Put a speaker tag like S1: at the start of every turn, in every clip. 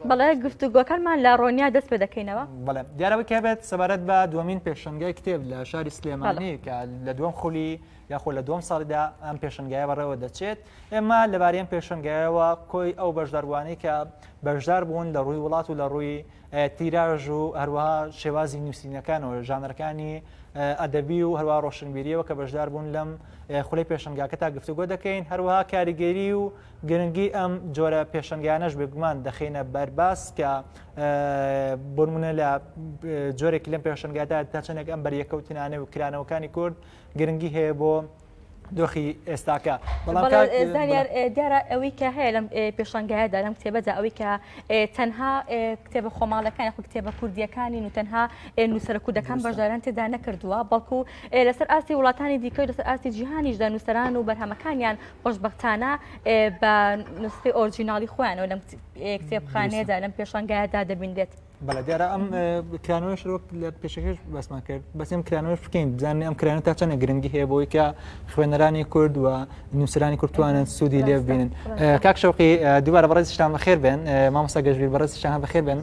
S1: بەڵێ گفتوگۆکانمان لە ڕۆنیا دەست پێ دەکەینەوە.
S2: بەڵێ دیارەوە کێبێت سەبارەت بە دووەمین پێشەنگای کتێب لە شاری سلێمانی کە لە دووەم خولی یاخۆ لە دووەم ساڵیدا ئەم پێشەنگایە بەڕێوە دەچێت. ئێمە لەبارەی پێشەنگایەوە کۆی ئەو بەشداروانەی کە بەشدار بوون لە ڕووی وڵات و لە ڕووی تیراژ و هەروەها شێوازی نووسینەکانەوە ژانەرەکانی ئەدەبی و هەروە ڕۆشنبیریەوە کە بەشدار بوون لەم خولی پێشەنگاکە تا گفتوگۆ دەکەین. هەروەها کاریگەری و گرنگی ئەم جۆرە پێشەنگیانەش بێگومان دەخینە بەرباس کە بۆنمونە لە جۆرێکی لەم پێشەنگادا تا چەندێک ئەم بەریەکەوتنانە و کرانەوەکانی کورد گرنگی هەیە بۆ دۆخی ئێستاکە.
S1: زانیار دیارە ئەوەی کە هەیە لەم پێشەنگایەدا لەم کتێبەدا ئەوەی کە تەنها کتێبە خۆماڵەکان خو کتێبە کوردیەکانی و تەنها نووسەرە کوردەکان بەشداران تێدا نەکردووە، بەڵکو لەسەر ئاستی وڵاتانی دیکە لەسەر ئاستی جیهانیشدا نووسەران و بەرهەمەکانیان خۆشبەختانە بە نوسخەی ئۆریجیناڵی خۆیانەوە لەم کتێبخانەیەدا لەم پێشەنگایەدا دەبیندێت.
S2: بەڵێ دیارە ئەم کرانەوەش لە پێشەکەش بەسمان کرد بەسم کرانەوەش بکەین بزانین ئەم کرانە تا چەندە گرنگی هەیە بۆی کە خوێنەرانی کورد و نووسرانی کوردتوانن سوودی لێ ببینن. کاک شەوقی دووبارە بەڕێزیشتان بەخێر بێن، مامۆستا گەژبیر بەڕێزیشتان بەخێر بێن.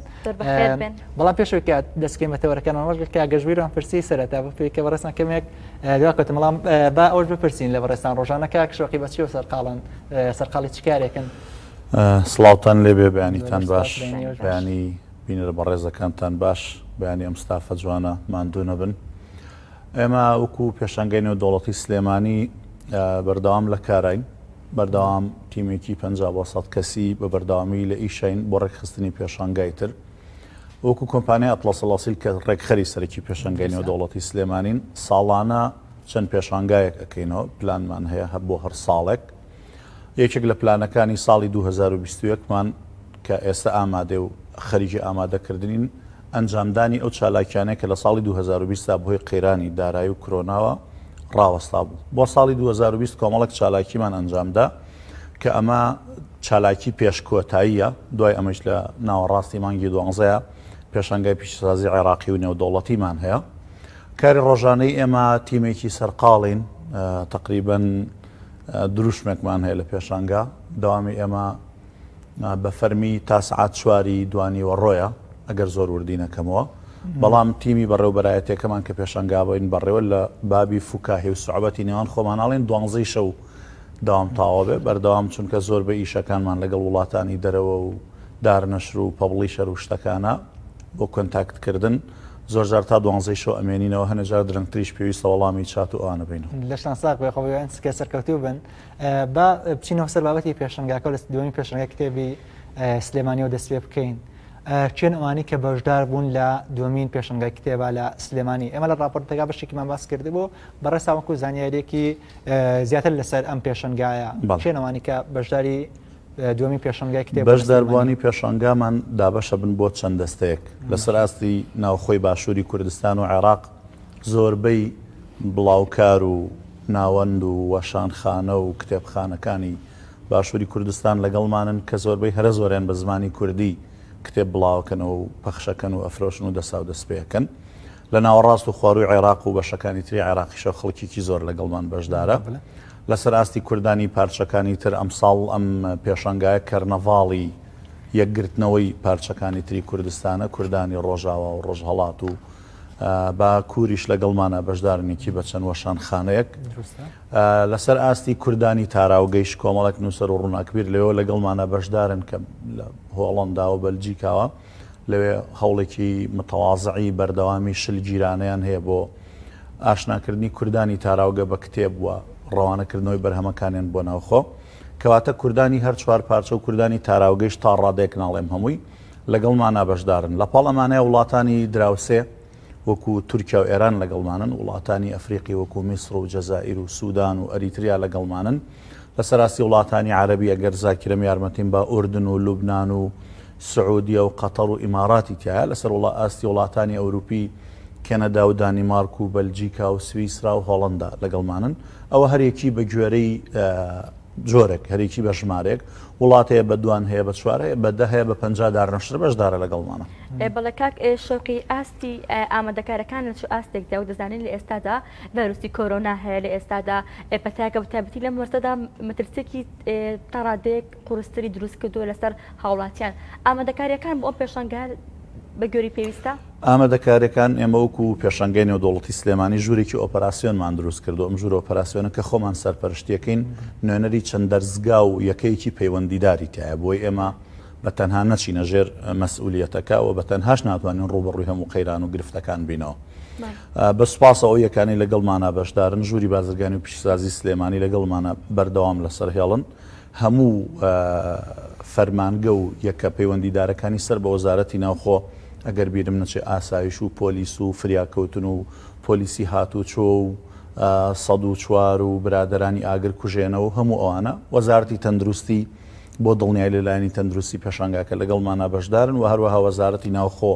S2: بەڵام پێشەوەی کە دەستکەی مەتەوەرەکانمان وەژ کە گەژبیران پرسی سەرەتا بپێ کە بەڕێستان کەمێک دواکەوتم بەڵام با ئەوش بپرسین لە بەڕێستان ڕۆژانە کاک شەوقی بەچیەوە سەرقاڵی چ کارێکن؟
S3: سڵاوتان لێبێ بەیانیتان باش، بەیانی بینرە بە ڕێزەکانتان باش، بەیانی ئەم ستافە جوانە ماندوو نەبن. ئێمە وەکو پێشەنگای نێودەوڵەتی سلێمانی بەردەوام لە کارین، بەردەوام تیمێکی 50 کەسی بە بەردەوامی لە ئیشین بۆ ڕێکخستنی پێشەنگای تر. وەکو کۆمپانیای ئەتڵەس ئەڵاسیل کە ڕێکخەری سەرەکی پێشەنگای نێودەوڵەتی سلێمانین ساڵانە چەند پێشەنگایەک ئەکەینەوە، پلانمان هەیە هەر بۆ هەر ساڵێک. یەکێک لە پلانەکانی ساڵی 2021مان کە ئێستا ئامادە و خەریجی ئامادەکردنین ئەنجامدانی ئەو چالاکیانەیە کە لە ساڵی 2020 بۆی قەیرانی دارایی و کرۆناوە ڕاوەستا بوو. بۆ ساڵی 2020 کۆمەڵک چالاکیمان ئەنجامدا کە ئەمە چالاکی پێشکۆتاییە، دوای ئەمەش لە ناوەڕاستی مانگی 12 پێشەنگای پیشسازی عێراقی و نێودەوڵەتیمان هەیە. کاری ڕۆژانەی ئێمە تیمێکی سەرقاڵین، تقریبەن دروشمێکمان هەیە لە پێشەنگا، دەوامی ئێمە بە فەرمی تا سعات 4 دوانی وەڕۆیە ئەگەر زۆر وردی نەکەمەوە، بەڵام تیمی بەڕێوبەرایەتەکەمان کە پێشەنگابین بەڕێوە لە بابی فوکاهی و سوعبەتی نێوان خۆماناڵین 12 شەو داوام تاوە بێ بەردەوام، چونکە زۆر بە ئیشەکانمان لەگەڵ وڵاتانی دەرەوە و دارنەشر و پەبلیشەر و شتەکانە بۆ کۆنتاکتکردن زۆر جار تا 12 شەو ئەمێنینەوە، هەنێجار درەنگتریش پێویستە وەڵامی چات و ئەوانە بین.
S2: لەشتان ساق بێ خۆیان سکە سەرکەوتوو بن با بچینەوە سەر بابەتی پێشەنگاکە لە دووەمی پێشەنگای کتێبی سلێمانیەوە دەست پێ بکەین. چێن ئەوانی کە بەشدار بوون لە دووەمین پێشەنگای کتێبە لە سلێمانی، ئێمە لە راپۆرتەکە بەشێکیمان باس کردی بۆ بەڕێستا وەکو زانیاریێکی زیاتر لەسەر ئەم پێشەنگایە. چێن ئەوانی کە بەشداری دووەمی پێشەنگای کتێب
S3: بەشداربووانی پێشەنگامان دابەشە بن بۆ چەند دەستەیەک لەسەر ئاستی ناوخۆی باشووری کوردستان و عێراق زۆربەی بڵاوکار و ناوەند و وەشانخانە و کتێبخانەکانی باشووری کوردستان لەگەڵمانن کە زۆربەی هەرە زۆریان بە زمانی کوردی کتێب بڵاوکەنەوە و پەخشەکەن و ئەفرۆشن و دەسا و دەستپێکەن. لە ناوەڕاست و خواروی عێراق و بەشەکانی تری عێراقیشە خەڵکیکی زۆر لەگەڵمان بەشدارە. لەسەر ئاستی کوردانی پارچەکانی تر ئەمساڵ ئەم پێشەنگایە کەرنەڤاڵی یەکگرتنەوەی پارچەکانی تری کوردستانە، کوردانی ڕۆژاوا و ڕۆژهەڵات و با کوریش لەگەڵمانە بەشدارنێکی بە چەند وەشانخانەیەک. لەسەر ئاستی کوردانی تاراوگەیش کۆمەڵک نووسەر و ڕووناکبیر لەوێ لەگەڵمانە بەشدارن کە لە هۆڵەندا و بەلجیکاوە، لەوێ هەوڵێکی متەواضعی بەردەوامی شل جیرانەیان هەیە بۆ ئاشناکردنی کوردانی تاراوگە بە کتێب وە ڕەوانەکردنەوەی بەرهەمەکانیان بۆ ناوخۆ، کەواتە کوردانی هەر چوار پارچە و کوردانی تاراوگەیش تا ڕادێک ناڵێم هەمووی لەگەڵمانە بەشدارن. لە پاڵ ئەمانەیە وڵاتانی دراوسێ وەکو تورکیا و ئێران لەگەڵمانن، وڵاتانی ئەفریقی وەکو میسر و جەزائیر و سوودان و ئەریتریا لەگەڵمانن. لەسەر ئاستی وڵاتانی عەرەبی ئەگەر زاکرەم یارمەتیم با ئوردن و لوبنان و سعودیە و قەتەر و ئیماراتی تایە. لەسەر ئاستی وڵاتانی ئەوروپی کەنەدا و دانیمارک و بەلجیکا و سویسرا و هۆڵەندا لەگەڵمانن. ئەوە هەرێکی بە گوێرەی جۆرێک هەرێکی بە ژمارێک وڵات هەیە بە دوان هەیە بە چوار هەیە بە دە هەیە بە 50 دارنەشتر بەشدارە لەگەڵمانە.
S1: بەڵێ کاک شەوقی ئاستی ئامادەکارەکان لە چ ئاستێکدا و دەزانین لە ئێستادا ڤایرۆسی کۆرۆنا هەیە لە ئێستادا پەتاکە بە تایبەتی لەم وەرزەدا مەترسێکی تەڕادەیەک قورستری دروست کردووە لەسەر هاوڵاتیان. ئامادەکاریەکان بۆ ئەم پێشەنگار بە گوێری پێویستە؟
S3: ئامادەکاریەکان ئێمە وەکو پێشەنگای نێودەوڵەتی سلێمانی ژوورێکی ئۆپەراسیۆنمان دروست کردو. ئەم ژوورە ئۆپەراسیۆنە کە خۆمان سەرپەرشتیەکەین نوێنەری چەند دەرزگا و یەکەیەکی پەیوەندیداری تایە بۆی ئێمە بە تەنها نەچینە ژێر مەسئولیەتەکە و بە تەنهاش ناتوانین ڕوبەڕووی هەموو قەیران و گرفتەکان بینەوە. بە سوپاسەوە یەکانی لەگەڵمانە بەشدارن ژووری بازرگانی و پیشسازی سلێمانی لەگەڵمانە بەردەوام لەسەر هێڵن هەموو فەرمانگە و یەکە پەیوەندیدارەکانی سەر بە وەزارەتی ناوخۆ ئەگەر بیرم نەچێ ئاسایش و پۆلیس و فریاکەوتن و پۆلیسی هاتوچۆ و ١04 و برادرانی ئاگر کوژێنەوە هەموو ئەوانە وەزارەتی تەندروستی بۆ دڵنیای لەلایەنی تەندروستی پێشانگاکە لەگەڵمانە بەشدارن و هەروەها وەزارەتی ناوخۆ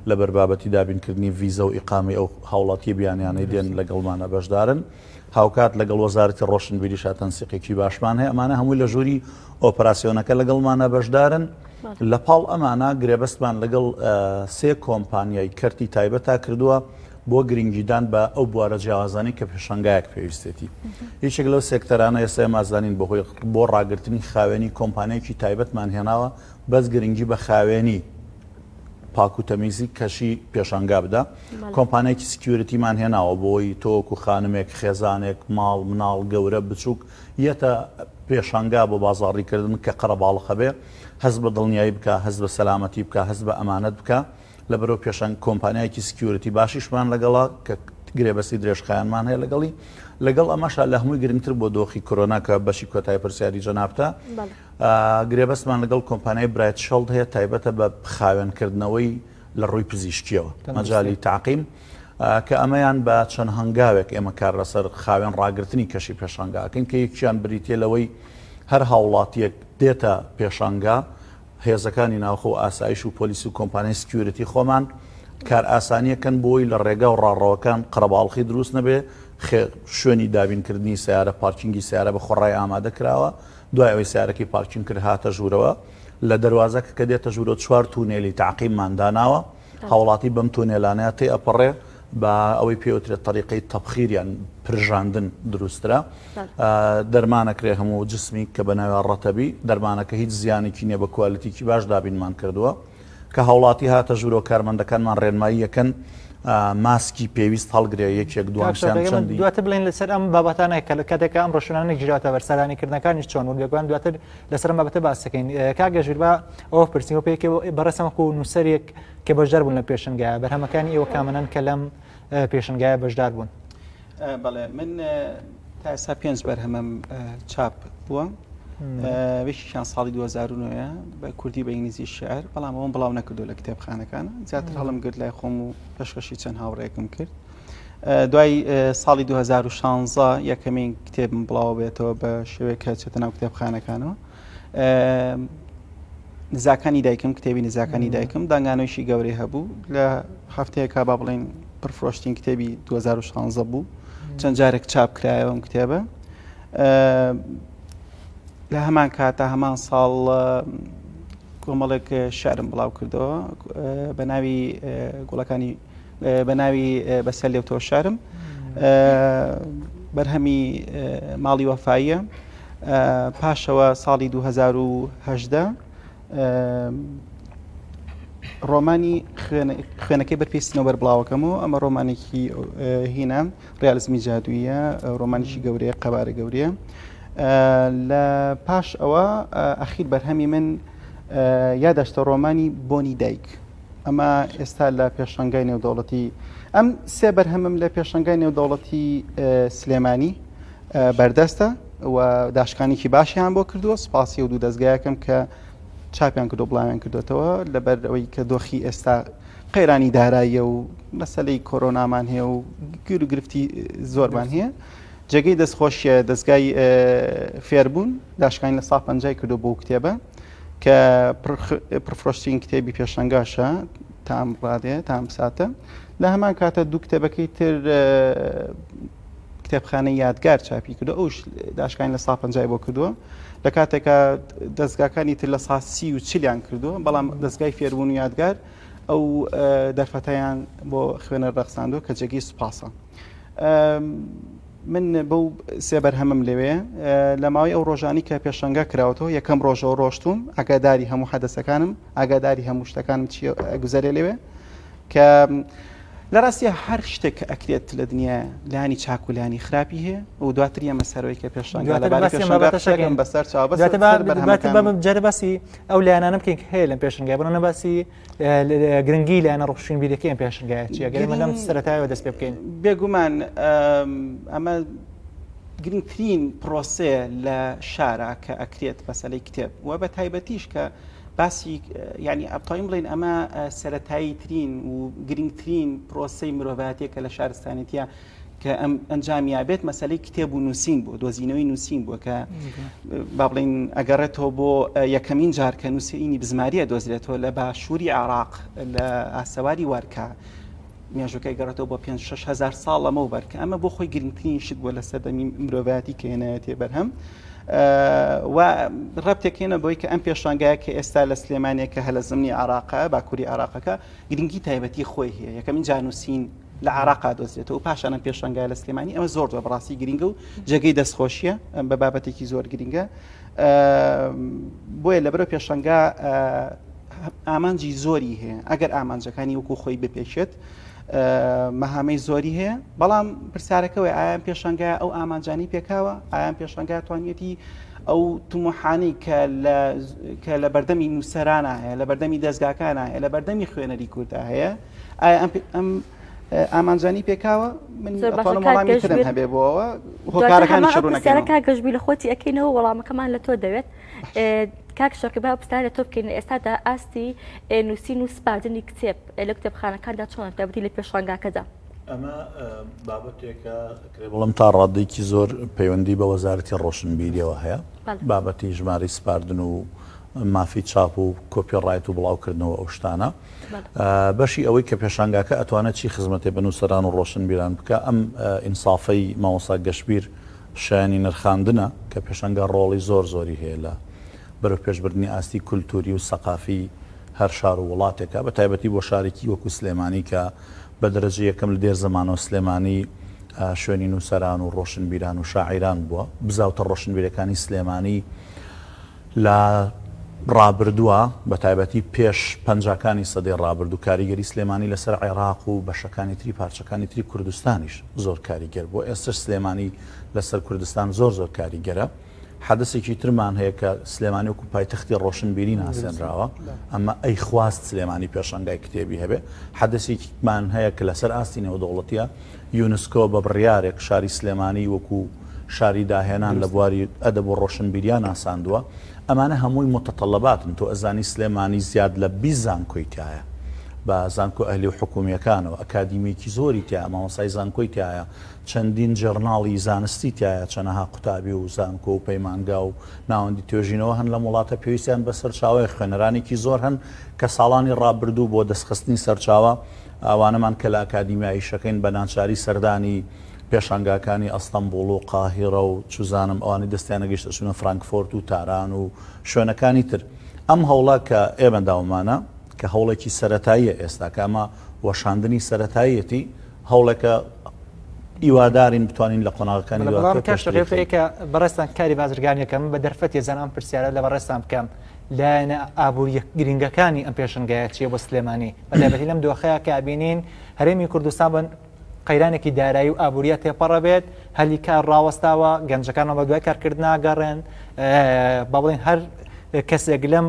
S3: لە بەربابەتی دابینکردنی ڤیزە و ئیقامی ئەو هاوڵاتی بیانیانەی دێن لەگەڵمانە بەشدارن. هاوکات لەگەڵ وەزارەتی ڕۆشنبیری شاتەنسیقێکی باشمان هەیە ئەمانە هەمووی لە ژووری ئۆپەراسیۆنەکە لەگەڵمانە بەشدارن. لە پاڵ ئەمانە گرێبەستمان لەگەڵ 3 کۆمپانیای کەرتی تایبەتا کردووە بۆ گرنگیدان بە ئەو بوارە جیاوازانی کە پێشەنگایەک پێویستێتی. هیچێک لەو سێکتەرانە ئێستا مازانین بەهۆی بۆ ڕاگررتنی خاوێنی کۆمپانیایکی تایبەتمان هێناوە بەس گرنگی بە خاوێنی پاک و تەمیزی کەشی پێشەنگا بدە. کۆمپانیایکی سکیورتیمان هێناوە بۆی تۆک و خانمێک خێزانێک ماڵ مناڵ گەورە بچووک یەتە پێشەنگا بۆ بازاڕیکردن کە قەرەباڵخە بێ هەست بە دڵنیایی بکە هەست بە سەلامەتی بکە هەست بە ئەمانەت بکە لەبەرەوە پێشەنگ کۆمپانیایکی سکیورتی باشیشمان لەگەڵا کە گرێبەستی درێژخایانمان هەیە لەگەڵی لەگەڵ ئەمەشا لە هەمووی گرنگتر بۆ دۆخی کۆرۆنا کە بەشی کۆتای پرسیاری جەنابتە گرێبەستمان لەگەڵ کۆمپانیای برایت شەڵد هەیە تایبەتە بە خاوێنکردنەوەی لە ڕووی پزیشکیەوە مەجای تاقیم کە ئەمەیان بە چەند هەنگاوێک ئێمە کار لەسەر خاوێن ڕاگررتنی کەشی پێشەنگاکەین کە یەکیان بریتێ لەوەی هەر هاوڵاتیەک دێتە پێشەنگا هێزەکانی ناوخۆ و ئاسایش و پۆلیس و کۆمپانیای سکیورتی خۆمان کار ئاسانیەکەن بۆی لە ڕێگا و ڕاڕەوەکان قەرەباڵخی دروست نەبێ شوێنی دابینکردنی سیارە پارکینگی سیارە بە خۆڕای ئامادە کراوە دوای ئەوەی سیارەکەی پارکینگ کرد هاتە ژوورەوە لە دەواازەکە کە دێتە ژوورە 4 تونێلی تاقیممانداناوە هاوڵاتی بەم تونێلانەیە تێ ئەپەڕێ بە ئەوەی پێوترێت تەریقەی تەبخیریان پرژاندن دروسترە دەرمانەکرێ هەموو جسمی کە بە ناوی ڕەتەبی دەرمانەکە هیچ زیانێکی نییە بە کوالتیکی باش دابینمان کردووە کە هاوڵاتی هاتە ژوورۆ کارمەندەکانمان ڕێنمایی یەکەن ماسکی پێویست هەڵگرێ یەکێک دوانشیان
S2: دواتر بڵین لەسەر ئەم بابەتانەیە کە کاتێکە ئەم ڕۆژنانێک ژراوەتە بەرسەرانیکردنەکانیش چۆن و لەگویان دواتر لەسەر بابەتە باسەکەین کاگەژیر بە ئەوە پرسیەوە پێکێ بەڕێسەمەکە و نووسەرێک کە بەشدار بوون لە پێشنگایە بەرهەمەکانی ئێوە کامەنان کە لەم پێشنگایە بەشدار بوون.
S4: بەڵێ من تا ئێستا 5 بەرهەمەم چاپ بووە بەشیشان ساڵی 2009 بە کوردی بە ئینگلیزی شعر بەڵام ئەوم بڵاو نەکردو لە کتێبخانەکانە زیاتر هەڵم گرت لای خۆم و پێشکەشی چەند هاوڕێکم کرد. دوای ساڵی 2016 یەکەمین کتێبم بڵاو بێتەوە بە شێوەیە کە چێتە ناو کتێبخانەکانەوە. نزاکانی دایکم کتێبی نزاکانی دایکم دانگانەوەیشی گەورەی هەبوو لە هەفتەیەکا با بڵێن پرفرۆشتین کتێبی 2016 بوو چەند جارێک چاپ کرایەوە ئەم کتێبە. لە هەمان کاتە هەمان ساڵ کۆمەڵێک شعرم بڵاو کردەوە بە ناوی گوڵەکانی بە ناوی بەسەر لێوتەوە شعرم بەرهەمی ماڵی وەفاییە. پاشەوە ساڵی 2018 ڕۆمانی خوێنەکەی بەرپێستنەوە بەربڵاوەکەمەوە ئەمە ڕۆمانێکی هینە ڕیالیزمی جادوویە ڕۆمانیشی گەورەیە قەبارە گەورەیە. لە پاش ئەوە ئەخیر بەرهەمی من یاداشتە ڕۆمانی بۆنی دایک ئەمە ئێستا لە پێشەنگای نێودەوڵەتی ئەم 3 بەرهەمم لە پێشەنگای نێودەوڵەتی سلێمانی بەردەستە و داشکانێکی باشیان بۆ کردووە سپاسی و دوو دەستگایەکەم کە چاپیان کردو بڵاویان کردوێتەوە لەبەر ئەوەی کە دۆخی ئێستا قەیرانی داراییە و مەسەلەی کۆرۆنامان هەیە و گیر و گرفتی زۆرمان هەیە. جێگەی دەستخۆشیە دەستگای فێربوون داشکانی لە 150 کردو بۆ کتێبە کە پرفرۆشتین کتێبی پێشەنگاشە تام ڕادێ تام ساتە. لە هەمان کاتە دوو کتێبەکەی تر کتێبخانەی یادگار چاپی کردو ئەوش داشکانی لە سا 50 بۆ کردووە لە کاتێکە دەستگاکانی تر لە سا 30 و 40 کردووە بەڵام دەستگای فێربوون و یادگار ئەو دەرفەتەیان بۆ خوێنە ڕەخساندووە کە جێگەی سوپاسە. من بەو سێبەر هەمم لەوێ لە ماوەی ئەو ڕۆژانی کە پێشەنگا کراوەتەوە یەکەم ڕۆژەوە ڕۆشتوم ئاگاداری هەموو حەدەسەکانم ئاگاداری هەموو شتەکانم گوزارێ لەوێ کە لە ڕاستیە هەر شتێک کە ئەکرێت لە دنیا لانی چاکولانی خراپی هەیە و دواتر ئەمە سەرەوەی کە پێشەنگا لەبارەی بەسەر
S2: جارە باسی ئەو لایەنانە بکەین هەیە لەم پێشنگای بڕە نەباسی گرنگی لایەنە ڕۆشتین بیرەکەیان پێشنگایە چیە گەرمە لەم سەرەتایەوە دەست پێ بکەین.
S4: بێگومان ئەمە گرنگترین پرۆسێ لە شارە کە ئەکرێت مەسەلەی کتێب و بە تایبەتیش کە باسی ینی ئەبتایم بڵین ئەمە سەرەتایی ترین و گرنگترین پرۆسەی مرۆڤایەتێکە لە شارستانێتە کە ئەم ئەنجامیا بێت مەسەلەی کتێب و نووسین بۆ دۆزینەوەی نووسین بووە کە با بڵین ئەگەڕێتەوە بۆ یەکەمین جار کە نووسینی بزماریە دۆزرێتەوە لە باشووری عێراق لە ئاسەواری وارکە مێژوەکەی گەڕێتەوە بۆ 5-6 هزار ساڵ لەمە بەرکە ئەمە بۆ خۆی گرنگترین شت بووە لە سەردەمی مرۆڤایەتی کە هێنایەتێ بەرهەم و ڕەبتێکێنە بۆی کە ئەم پێشانگایە کە ئێستا لە سلێمانێک کە هەلە زمانی عێراقە باکووری عێراقەکە گرنگی تایبەتی خۆی هەیە یەکەمین جانووسین لە عێراقا دۆزرێتەوە و پاشان ئەم پێشانگای لە سلێمانی ئەمە زۆر بەڕاستی گرنگە و جێگەی دەستخۆشیە بە بابەتێکی زۆر گرنگە بۆیە لەبەرەوە پێشانگا ئامانجی زۆری هەیە ئەگەر ئامانجەکانی وەکو خۆی بپێشێت مەهامەی زۆری هەیە بەڵام پرسیارەکەوەی ئایان پێشەنگای ئەو ئامانجانی پێکاوە ئایان پێشەنگای توانێتی ئەو تومحانی کە لە بەردەمی نووسەرانە هەیە لە بەردەمی دەستگاکانە هەیە لە بەردەمی خوێنەری کووردا هەیە ئایا ئەم ئامانجانی پێکاوە من وەڵامی ترم هەبێ بۆەوە هۆکارەکانی شڕونەکە
S1: گەشتبی لە خۆتی ئەەکەینەوە وەڵامەکەمان لە تۆ دەوێت کاک شەقیبا پرسیار لە تۆ بکەین ئێستادا ئاستی نووسین و سپاردنی کتێب لە کتێبخانەکاندا چۆن تایبەتی لە پێشەنگاکەدا
S3: ئەمە بابەتێکە بڵم تا ڕادێکی زۆر پەیوەندی بە وەزارەتی ڕۆشنبیریەوە هەیە بابەتی ژمارەی سپاردن و مافی چاپ و کۆپیڕایت و بڵاوکردنەوە ئەو شتانە بەشی ئەوەی کە پێشانگاکە ئەتوانێت چی خزمەتێ بە نووسەران و ڕۆشنبیران بکە ئەم ئینسافەی مامۆستا گەشتبیر شایانی نرخاندنە کە پێشەنگا ڕۆڵی زۆر زۆری هەیە لە بەرەو پێشبردننی ئاستی کولتوری و سەقافی هەر شار و وڵاتێکە بە تایبەتی بۆ شارێکی وەکو سلێمانی کە بە دەرەجە یەکەم لە دێر زمانەوە سلێمانی شوێنی نووسەران و ڕۆشنبیران و شاعیران بووە بزاوتە ڕۆشنبیرەکانی سلێمانی لە ڕابردووە بە تایبەتی پێش پەنجاکانی سەدەی ڕابردوو کاریگەری سلێمانی لەسەر عێراق و بەشەکانی تری پارچەکانی تری کوردستانیش زۆر کاریگەر بۆ ئێستا سلێمانی لەسەر کوردستان زۆر کاریگەرە حدثێکی ترمان هەیە کە سلێمانی وەکو پایتەختی ڕۆشنبیری ناسێنراوە ئەمە ئەی خواست سلێمانی پێشەنگای کتێبی هەبێ حدثێکمان هەیە کە لەسەر ئاستی نێودەوڵەتیە یونسکۆ بە بڕیارێک شاری سلێمانی وەکو شاری داهێنان لە بواری ئەدەب و ڕۆشنبیریان ناساندووە ئەمانە هەمووی متتەڵەباتن تۆ ئەزانی سلێمانی زیاد لە 20 زانکۆی تایە بە زانکۆ ئەهلی و حکوومیەکانەوە ئەکادیمیەکی زۆری تایە مامۆسای زانکۆی تایە چەندین جەرناڵی زانستی تایە چەنەها قوتابی و زانکۆ و پەیمانگا و ناوەندی توێژینەوە هەن لە وڵاتە پێویستیان بە سەرچاوی خوێنەرانێکی زۆر هەن کە ساڵانی ڕابردوو بۆ دەستخستنی سەرچاوە ئەوانەمان کە لە ئاکادیمیایی شەکەین بە ناچاری سەردانی پێشانگاکانی ئەستەمبوڵ و قاهیرە و چوزانم ئەوانی دەستیانە گەیشتە چوونە فرانکفۆرت و تاران و شوێنەکانی تر ئەم هەوڵە کە ئێمەداومانە کە هەوڵێکی سەرەتاییە ئێستا کامە وەشاندنی سەرەتاییەتی هەوڵێکە ئیوادارین بتوانین لە قۆناغەکانی
S2: کە بەڕێستان کاری بازرگانیەکەم بە دەرفەت ێزانام پرسیارە لە بەڕێستان بکەم لایەنە ئابووری گرنگەکانی ئەم پێشنگایە چیە بۆ سلێمانی بەتایبەتی لەم دۆخەیە کە بینین هەرێمی کوردستان بن قەیرانێکی دارایی و ئابووریە تێپەڕە بێت هەلی کار ڕاوەستاوە گەنجەکانەوە بە دوای کارکردنا گەڕێن با بڵێن هەر کەسێک لەم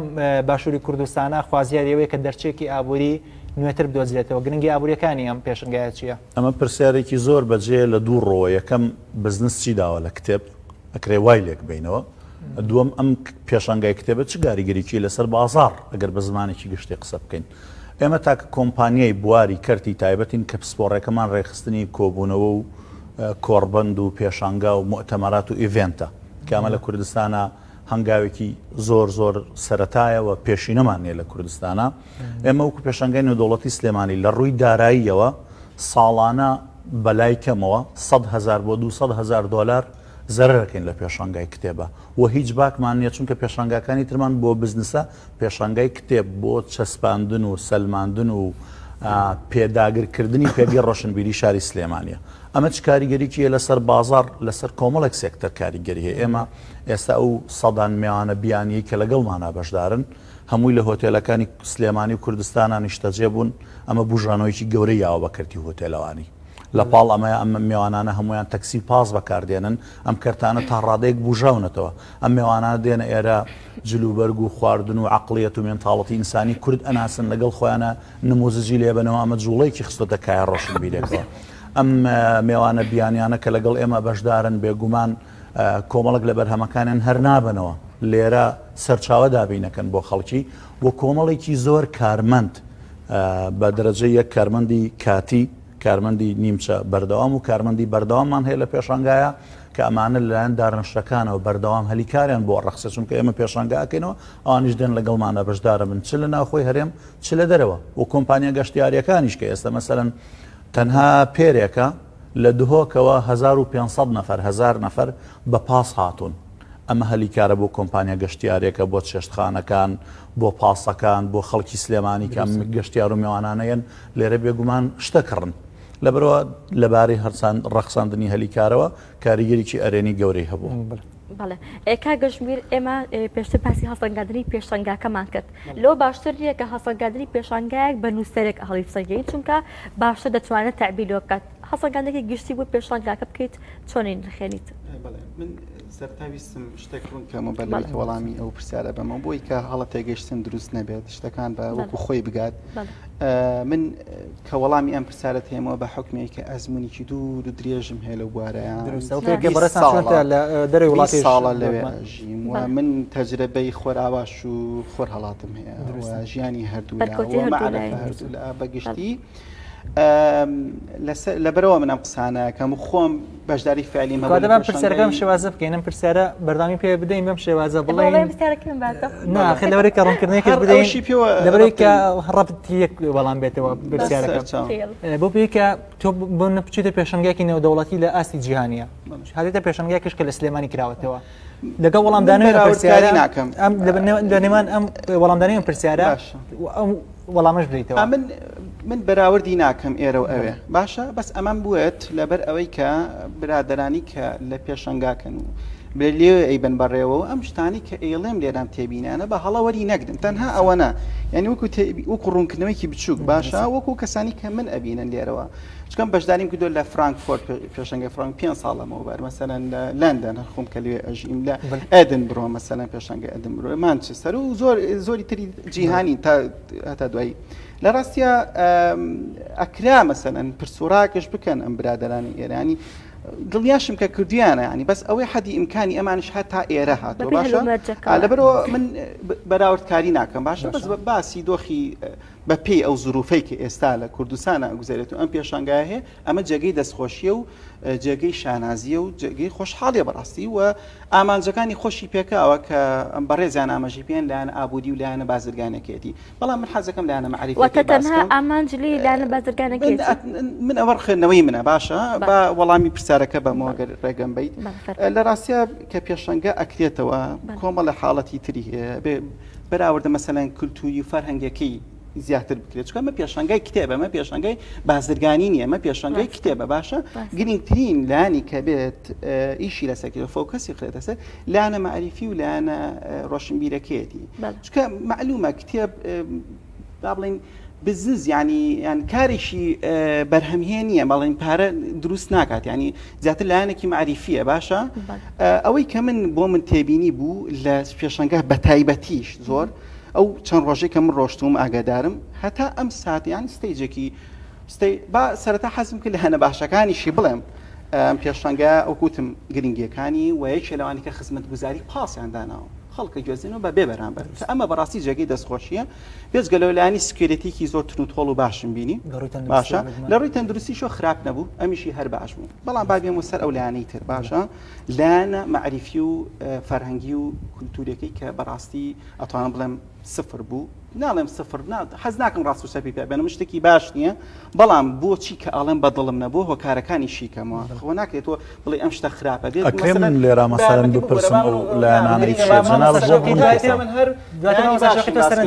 S2: باشووری کوردستانە خوازیاریەوەی کە دەرچێکی ئابووری نوێتر بدۆزرێتەوە گرنگی ئابووریەکانی ئەم پێشنگایە چییە؟
S3: ئەمە پرسیارێکی زۆر بەجێ لە دوو ڕۆ یەکەم بزنس چی داوە لە کتێب ئەکرێ وای لێک بینەوە دووەم ئەم پێشنگای کتێبە چ گاریگەریکی لەسەر بازار ئەگەر بە زمانێکی گشتی قسە بکەین ئێمە تاکە کۆمپانیای بواری کەرتی تایبەتین کە پسپۆڕێکەمان ڕێخستنی کۆبوونەوە و کۆڕبند و پێشانگا و مؤتەمەرات و ئیڤێنتە کامە لە کوردستانە هەنگاوێکی زۆر سەرەتایەوە پێشینەمانێ لە کوردستانە ئێمە وەکو پێشەنگای نێودەوڵەتی سلێمانی لە ڕووی داراییەوە ساڵانە بەلای کەمەوە 100,000 بۆ 200,000 دلار زەرەکەین لە پێشانگای کتێبە و هیچ باکمان نییە چونکە پێشانگاکانی ترمان بۆ بزنسە پێشانگای کتێب بۆ چەسپاندن و سەلماندن و پێداگرکردنی پێگەی ڕۆشنبیری شاری سلێمانیە. ئەمە چ کاریگەریکیە لەسەر بازار لەسەر کۆمەڵێک سێکتەر کاریگەری هەیە. ئێمە ئێستا ئەو سەدان میوانە بیانی کە لەگەڵمانە بەشدارن هەمووی لە هۆتێلەکانی سلێمانی و کوردستانان نیشتەجێ بوون. ئەمە بژانەوەیکی گەورەی یاوە بەکردی هۆتێلەوانی لە پاڵ ئەمە میوانانە هەمویان تەکسی پاس بەکاردێنن ئەم کەرتانە تا ڕادەیەک بژاونەتەوە. ئەم میوانانە دێنە ئێرە جلوبەرگ و خواردن و عقلیەت و مێنتاڵەتی ئینسانی کورد ئەناسن لەگەڵ خۆیانە نموزجی لێبنەوە ئەمە جوڵەیەکی خستۆتە کایە ڕۆشنبیرێکەوە. ئەم میوانە بیانیانە کە لەگەڵ ئێمە بەشدارن بێگومان کۆمەڵک لە بەرهەمەکانیان هەر نابنەوە لێرە سەرچاوە دابینەکەن بۆ خەڵکی بۆ کۆمەڵێکی زۆر کارمەند بە دەرەجە یەک کارمەندی کاتی کارمەندی نیمچە بەردەوام و کارمەندی بەردەواممان هەیە لە پێشانگایە کە ئەمانە لەلایەن دارنشتەکانەوە بەردەوام هەلیکاریان بۆ ڕەخسە چونکە ئێمە پێشانگاکەینەوە ئەوانیش دێن لەگەڵمانە بەشدارە من چ لە ناوخۆی هەرێم چ لە دەرەوە و کۆمپانیا گەشتیاریەکانیش کە ئێستا مەسەرەن تەنها پێرێکە لە دهۆکەوە 1500 نەفەر 1000 نەفەر بە پاس هاتوون. ئەمە هەلیکارە بۆ کۆمپانیا گەشتیارێکە بۆ چێشتخانەکان بۆ پاسەکان بۆ خەڵکی سلێمانی کە گەشتیار و میوانانەیەن لێرە بێگومان شتەکڕن. لەبەرەوە لەبارەی هەرچەند ڕەخساندنی هەلیکارەوە کاریگەریی ئەرێنی گەورەی هەبوو.
S1: بەڵێ کاگەشمیر ئێمە پێشتر پاسی هەڵسەنگاندنی پێشەنگاکەمان کرد لەوە باشترە کە هەڵسەنگاندنی پێشانگایەک بە نووسەرێک هەڵی سەرگەین چونکە باشتر دەتوانێت تعبیرۆ بکات. هەڵسەنگاندێکی گشتی بوو پێشانگاکە بکەیت چۆنین نخێنیت؟
S4: من سەرتاویستم شتێک ڕوونکەمە بەلای وەڵامی ئەو پرسیارە بەمە بۆی کە هەڵە تێگەشتن دروست نەبێت شتەکان بە وەکو خۆی بگات. من کە وەڵامی ئەم پرسیارەت هێمەوە بە حکمەیە کە ئەزمونێکی دوور و درێژم هەیە لە بوارەیە ساڵە لەوێ ژیم و من تەجربەی خۆراواش و خۆر هەڵاتم هەیە ژیانی هەردوو هەردوو بەگشتی لەبەرەوە منم قسانەکەم و خۆم بەشداری فعلی
S2: مەدەبم پرسیارەکەم شێوازە بکەینم پرسیارە بەردامی پێ بدەین بەم شێوازە بڵێن ناخێ لەوەی کە ڕوونکردنەوەی کرد بدەین لەبەرەوەی کە ڕەبتی یەک وەڵام بێتەوە پرسیارەکە بۆ پێی کە تۆ بۆ نەپچیتە پێشەنگایەکی نێودەوڵەتی لە ئاستی جیهانیە هاتیتە پێشەنگایەکیش کە لە سلێمانی کراوەتەوە لەگەڵ وەڵامدانەوەی پرسیارە ناکەم لە نێوان ئەم وەڵامدانی پرسیارە وەڵامەش بدەیتەوە.
S4: من بەراوردی ناکەم ئێرە و ئەوێ باشە بەس ئەمەم بووێت لەبەر ئەوەی کە برادرانی کە لە پێشەنگاکەن و لێ ئەیبن بەڕێوە و ئەم شتانی کە ئێڵێم لێرام تێبینانە بە هەڵەوەری نەگرن تەنها ئەوەنە یعنی وەکو ڕوونکردنەوەیکی بچووک باشە وەکو کەسانی کە من ئەبینن لێرەوە چکەم بەشداریم کردو لە فرانکفۆرت پێشەنگای فرانک 5 ساڵەمەوە بەر مەسەلەن لە لەندەن خۆم کە لێ ئەژیم لە ئێدن بڕۆ مەسەلەن پێشەنگای ئەدن بڕۆ مانچستەر و زۆری تری جیهانی تا دوایی لە ڕاستیە ئەکرا مەسەلەن پرسوڕاکەش بکەن ئەم برادرانی ئێرانی دڵیاشم کە کردیانە ینی بەس ئەوەی حەدی ئیمکانی ئەمانش هەتا ئێرە هاتووە باشە لەبەرەوە من بەراوردکاری ناکەم باشە بەس باسی دۆخی بە پێی ئەو زروفەی کە ئێستا لە کوردستانە گوزارێت و ئەم پێشانگای هەیە ئەمە جێگەی دەستخۆشیە و جێگەی شانازیە و جێگەی خۆشحاڵیە بەڕاستی و ئامانجەکانی خۆشی پێکاوە کە ئەم بەڕێزیان ئاماژی پێیان لایەنە ئابوودی و لایەنە بازرگانەکێتی بەڵام من حەزەکەم لایەنە مەعریفەتی
S1: تەنها ئامانجلی لایەنە بازرگانەکێتی
S4: من ئەوە خوێندنەوەی منە باشە بە وەڵامی پرسیارەکە بەمەوە ڕێگەم بیت لە ڕاستیە کە پێشەنگە ئەکرێتەوە کۆمەڵە حاڵەتی تری هەیە بەراوردە مەسەلەن کولتوری و فەرهەنگەکەی زیاتر بکرێت چکە ئەمە پێشەنگای کتێبە ئەمە پێشەنگای بازرگانی نیە ئەمە پێشەنگای کتێبە باشە گرنگترین لانی کە بێت ئیشی لەسەر فۆکەسی خرێتە سەر لایەنە مەعریفی و لایەنە ڕۆشنبیرەکەیەتی چکە معلومە کتێب با بڵێن بزنس ینی کارێکی بەرهەمهێ نییە بەڵێن پارە دروست ناکات ینی زیاتر لایەنێکی معریفیە باشە ئەوەی کە من بۆ من تێبینی بوو لە پێشەنگا بە تایبەتیش زۆر ئەو چەند ڕۆژێک کە من ڕۆشتوم ئاگادارم هەتا ئەم ساتیان ستەیجێکی با سەرەتا حەزم کرد لە هەنە باشەکانیشی بڵێم ئەم پێشەنگا ئەو کوتم گرنگیەکانی و یەکێ لەوانی کە خزمەتگوزاری پاسیان داناوە خەڵکە گوێزنەوە بە بێ بەرامبەر ئەمە بەڕاستی جێگەی دەستخۆشیە بێزگە لەو لایانی سکیورێتیکی زۆر تونوتۆڵ و باشم بینی باشە لە ڕووی تەندروستیشۆ خراپ نەبوو ئەمیشی هەر باش بوو بەڵام با بێمە سەر ئەو لایانەی تر باشە لایەنە مەعریفی و فەرهەنگی و کولتورەکەی کە بەڕاستی ئەتوانم بڵێم سفر بوو ناڵێم سفر حەز ناکەم ڕاست و سەپی پێ بێنم شتێکی باش نییە بەڵام بۆچی کە ئاڵم بەدڵم نەبوو هۆکارەکانی شیکەمەوە خۆ ناکرێت تۆ بڵێ ئەم شتە خراپە دێت
S3: ئەکرێ من لێرە مەسەرەن بپرسم ئەو لایەنانەی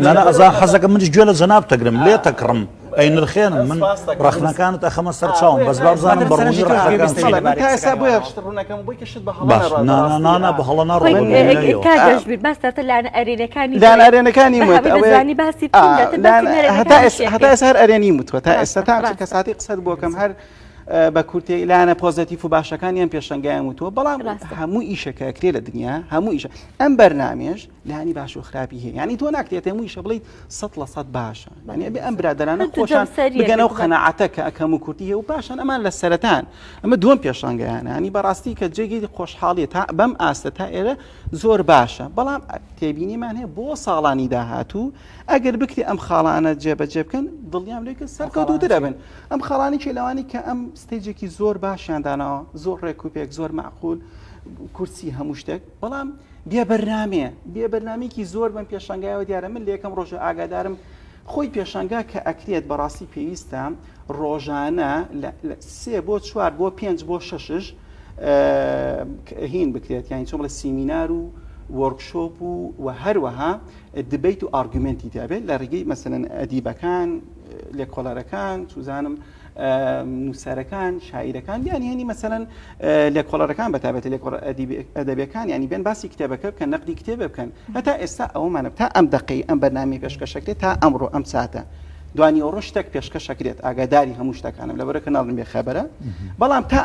S3: جەناب ئەزا حەزەکە منیش گوێ لە جەناب تەگرم لێ تەکڕم ئەی نرخێنم من ڕەخنەکانت ئەخەمە سەر چاوم بەس بابزانم بەڕوونی ڕەخەکان
S4: تا ئێستا بۆیە ڕوونەکەم بۆی کەشت بە
S3: نانە بە هەڵە ناڕۆ
S1: کاگەشتبیر باسەتە لاەن ئەرێنەکانی
S4: لاەن ئەرێنەکانی
S1: زانی باسی
S4: هەتا ئێستا هەر ئەرێنی وتوە تا ئێستا تا کە ساتی قسەت بۆکەم هەر بە کورتی لاەنە پۆزتیف و باشەکانیان پێشەنگیان وتوە بەڵام هەموو ئیشەکە کرێ لە دنیا هەموو ئیشە ئەم بەرنامێش لانی باش و خراپی هەیە ینی تۆ ناکرێت هەموو ئیشە بڵیت 100% باشە ینی ئەبێ ئەم برادرانە خۆشان بگەنەوە قەنەعەتە کە ئەکەم و کورتی هەیە و باشن ئەمان لە سەرەتان ئەمە دووەم پێشەنگیانە ینی بەڕاستی کە جێگی خۆشحاڵیە تا بەم ئاستە تا ئێرە زۆر باشە بەڵام تێبینیمان هەیە بۆ ساڵانی داهاتوو ئەگەر بکری ئەم خاڵانە جێبەجێ بکەن دڵیان لێکە سەرکەوتوترە بن ئەم خاڵانی کێلەوانی کە ئەم ستێجێکی زۆر باشیاندانەوە زۆر ڕێکوپێک زۆر معقول کورسی هەموو شتێک بەڵام بێبەرنامەیەکی زۆر بم پێشەنگایەوە دیارە من لێکم ڕۆژە ئاگادارم خۆی پێشەنگا کە ئەکرێت بەڕاستی پێویستە ڕۆژانە 3 بۆ 4 بۆ 5 بۆ 6 هین بکرێت یانی چۆن بڵێ سیمینار و وەرکشۆپ و هەروەها دبیت و ئارگومنتی دەبێت لە ڕێگەی مەسەلەن ئەدیبەکان لێکۆڵەرەکان سوزانم نووسەرەکان شاعیرەکان بیانی هەنی مەسەلەن لێکۆڵەرەکان بەتابەتە ئەدەبیەکان ینی بێن باسی کتێبەکە بکەن نەقدی کتێبە بکەن هەتا ئێستا ئەومانە تا ئەم دقی ئەم بەرنامی پێشکەشەکرێت تا ئەمڕۆ ئەم ساتە دوانی ئەوڕۆ شتێک پێشکەشەکرێت ئاگاداری هەموو شتەکانم لەبەرە کە ناڵم بێ خەبەرە بەڵام تا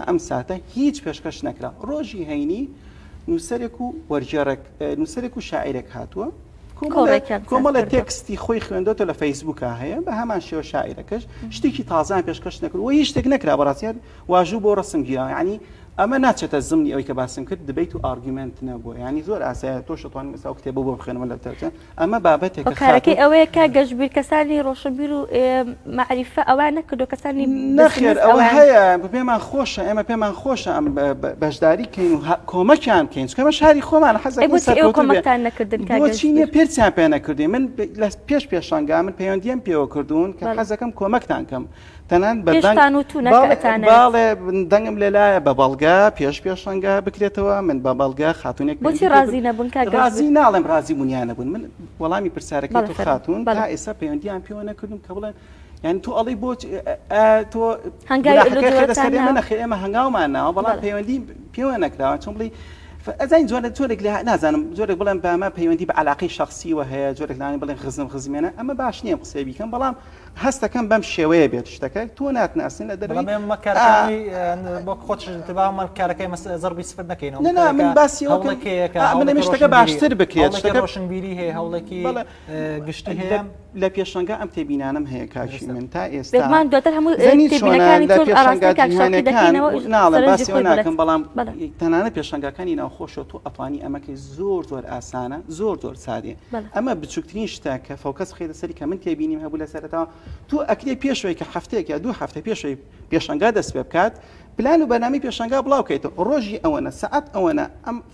S4: ئەم ساتە هیچ پێشکەش نەکرا ڕۆژی هەینی نووسەرێک و وەرجێڕێک نووسەرێک و شاعیرێک هاتووە کۆمەڵە تێکستی خۆی خوێندەوە لە فەیسبووکە هەیە بە هەمان شێوە شاعیرەکەش شتێکی تازان پێشکەش نەکرد و هیچ شتێک نەکرا بەڕاستیان واژوو بۆ ڕسم گیرا ینی ئەمە ناچێتە زمنی ئەوەی کە باسم کرد دەبیت و ئارگومنت نەبووە ینی زۆر ئاسایە تۆ شتوان مەسا و کتێبە بۆ بخێنەوە لە تەرجە ئەمە بابەتێک
S1: کارەکەی ئەوەیە کە گەشتبیر کەسانی ڕۆشنبیر و معریفە ئەوان نەکردو کەسانی
S4: نەخێر ئەوە هەیە پێمان خۆشە ئێمە پێمان خۆشە ئەم بەشداری کەین و کۆمەکیان بکەین چکەمە شاری خۆمان
S1: کۆمەکتان نەکردن
S4: بۆچی نییە پێرچیان پێ نەکردی من لە پێشانگا من پەیوەندیم پێوە کردوون کە حەزەکەم کۆمەکتان کەم تەنان باڵێ دەنگم لێلایە بە بەڵگا پێشەنگا بکرێتەوە من بە بەڵگا خاتونێک
S1: بۆچی ڕازی نەبوون
S4: ڕازی ناڵم ڕازی بوونیان نەبوون من وەڵامی پرسیارەکەی تو خاتون تا ئێستا پەیوەندیان پێوە نەکردم کە بڵێن یعنی تو ئەڵی بۆ تۆ ئێمە هەنگاومان ناوە بەڵام پەیوەندی پێوە نەکراوە چۆن بڵی ئەزین جۆرێک لە نازانم جۆرێک بڵێن بەمە پەیوەندی بە علاقی شخصیوە هەیە جۆرێک لانی بڵێن خزمێنە ئەمە باش نییە قسەی بیکەم بەڵام هەستەکەم بەم شێوەیە بێت شتەکە تۆ ناتناسن لە دەرەوەی
S2: بۆ خۆتباوەمە کارەکەی زەربی سفر نەکەینەوە
S4: من باسی من شتەکە باشتر بکرێت شتەکە
S2: ڕۆشنبیری هەیە هەوڵێکی گشتی هەیە
S4: لە پێشەنگا ئەم تێبینانم هەیە کاکی من تا ئێستا
S1: دواتر هەموو تێبینەکانی تۆ
S4: ناڵم باسی ئەو ناکەم بەڵام تەنانە پێشەنگاکانی ناوخۆشە تۆ ئەتوانی ئەمەکەی زۆر ئاسانە زۆر سادێ ئەمە بچووکترین شتە کە فۆکەس خێتە سەری کە من تێبینیم هەبوو لە سەرەتاوە تو ئەکرێ پێشوەی کە هەفتەیەک یا 2 هەفتە پێشوەی پێشەنگا دەست پێ بکات پلان و بەنامی پێشەنگا بڵاوکەیتەوە ڕۆژی ئەوەنە سعات ئەوەنە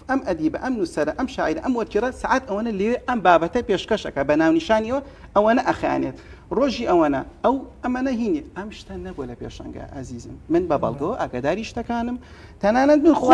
S4: ئەم ئەدیبە ئەم نووسەرە ئەم شاعیرە ئەم وەرکێرە سعات ئەوەنە لێوێ ئەم بابەتە پێشکەشەکە بە ناونیشانیەوە ئەوەنە ئەخیانێت ڕۆژی ئەوەنە ئەمەنە هینی ئەم شتە نەبووە لە پێشەنگا ئازیزم من بە بەڵگەوە ئاگاداری شتەکانم تەنانەت من خۆ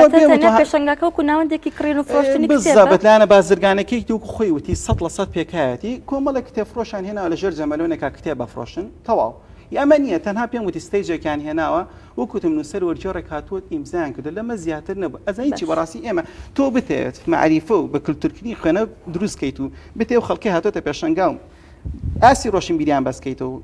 S1: پێشەنگاکە و ناوەندێکی کڕین و فرۆشتنی
S4: بزەبەت لانە بازرگانەکەی تو خۆی وتی 100% پێکایەتی کۆمەڵە کتێبفرۆشان هێناوە لەژێر جەمەلۆنێکا کتێب بەفرۆشن تەواو ئەمە نییە تەنها پێم وتی ستەیجێکیان هێناوە وەکوتم نووسەر وەرجێڕێک هاتووە ئیمزان کردو لەمە زیاتر نەبوو ئەزای چی بەڕاستی ئێمە تۆ بتێت معریفە و بە کللتورکردنی خوێنە دروستکەیت و بتێ و خەڵکی هاتوۆتە پێشەنگاوم ئاسی ڕۆشنبیریان بەسکەیتەوە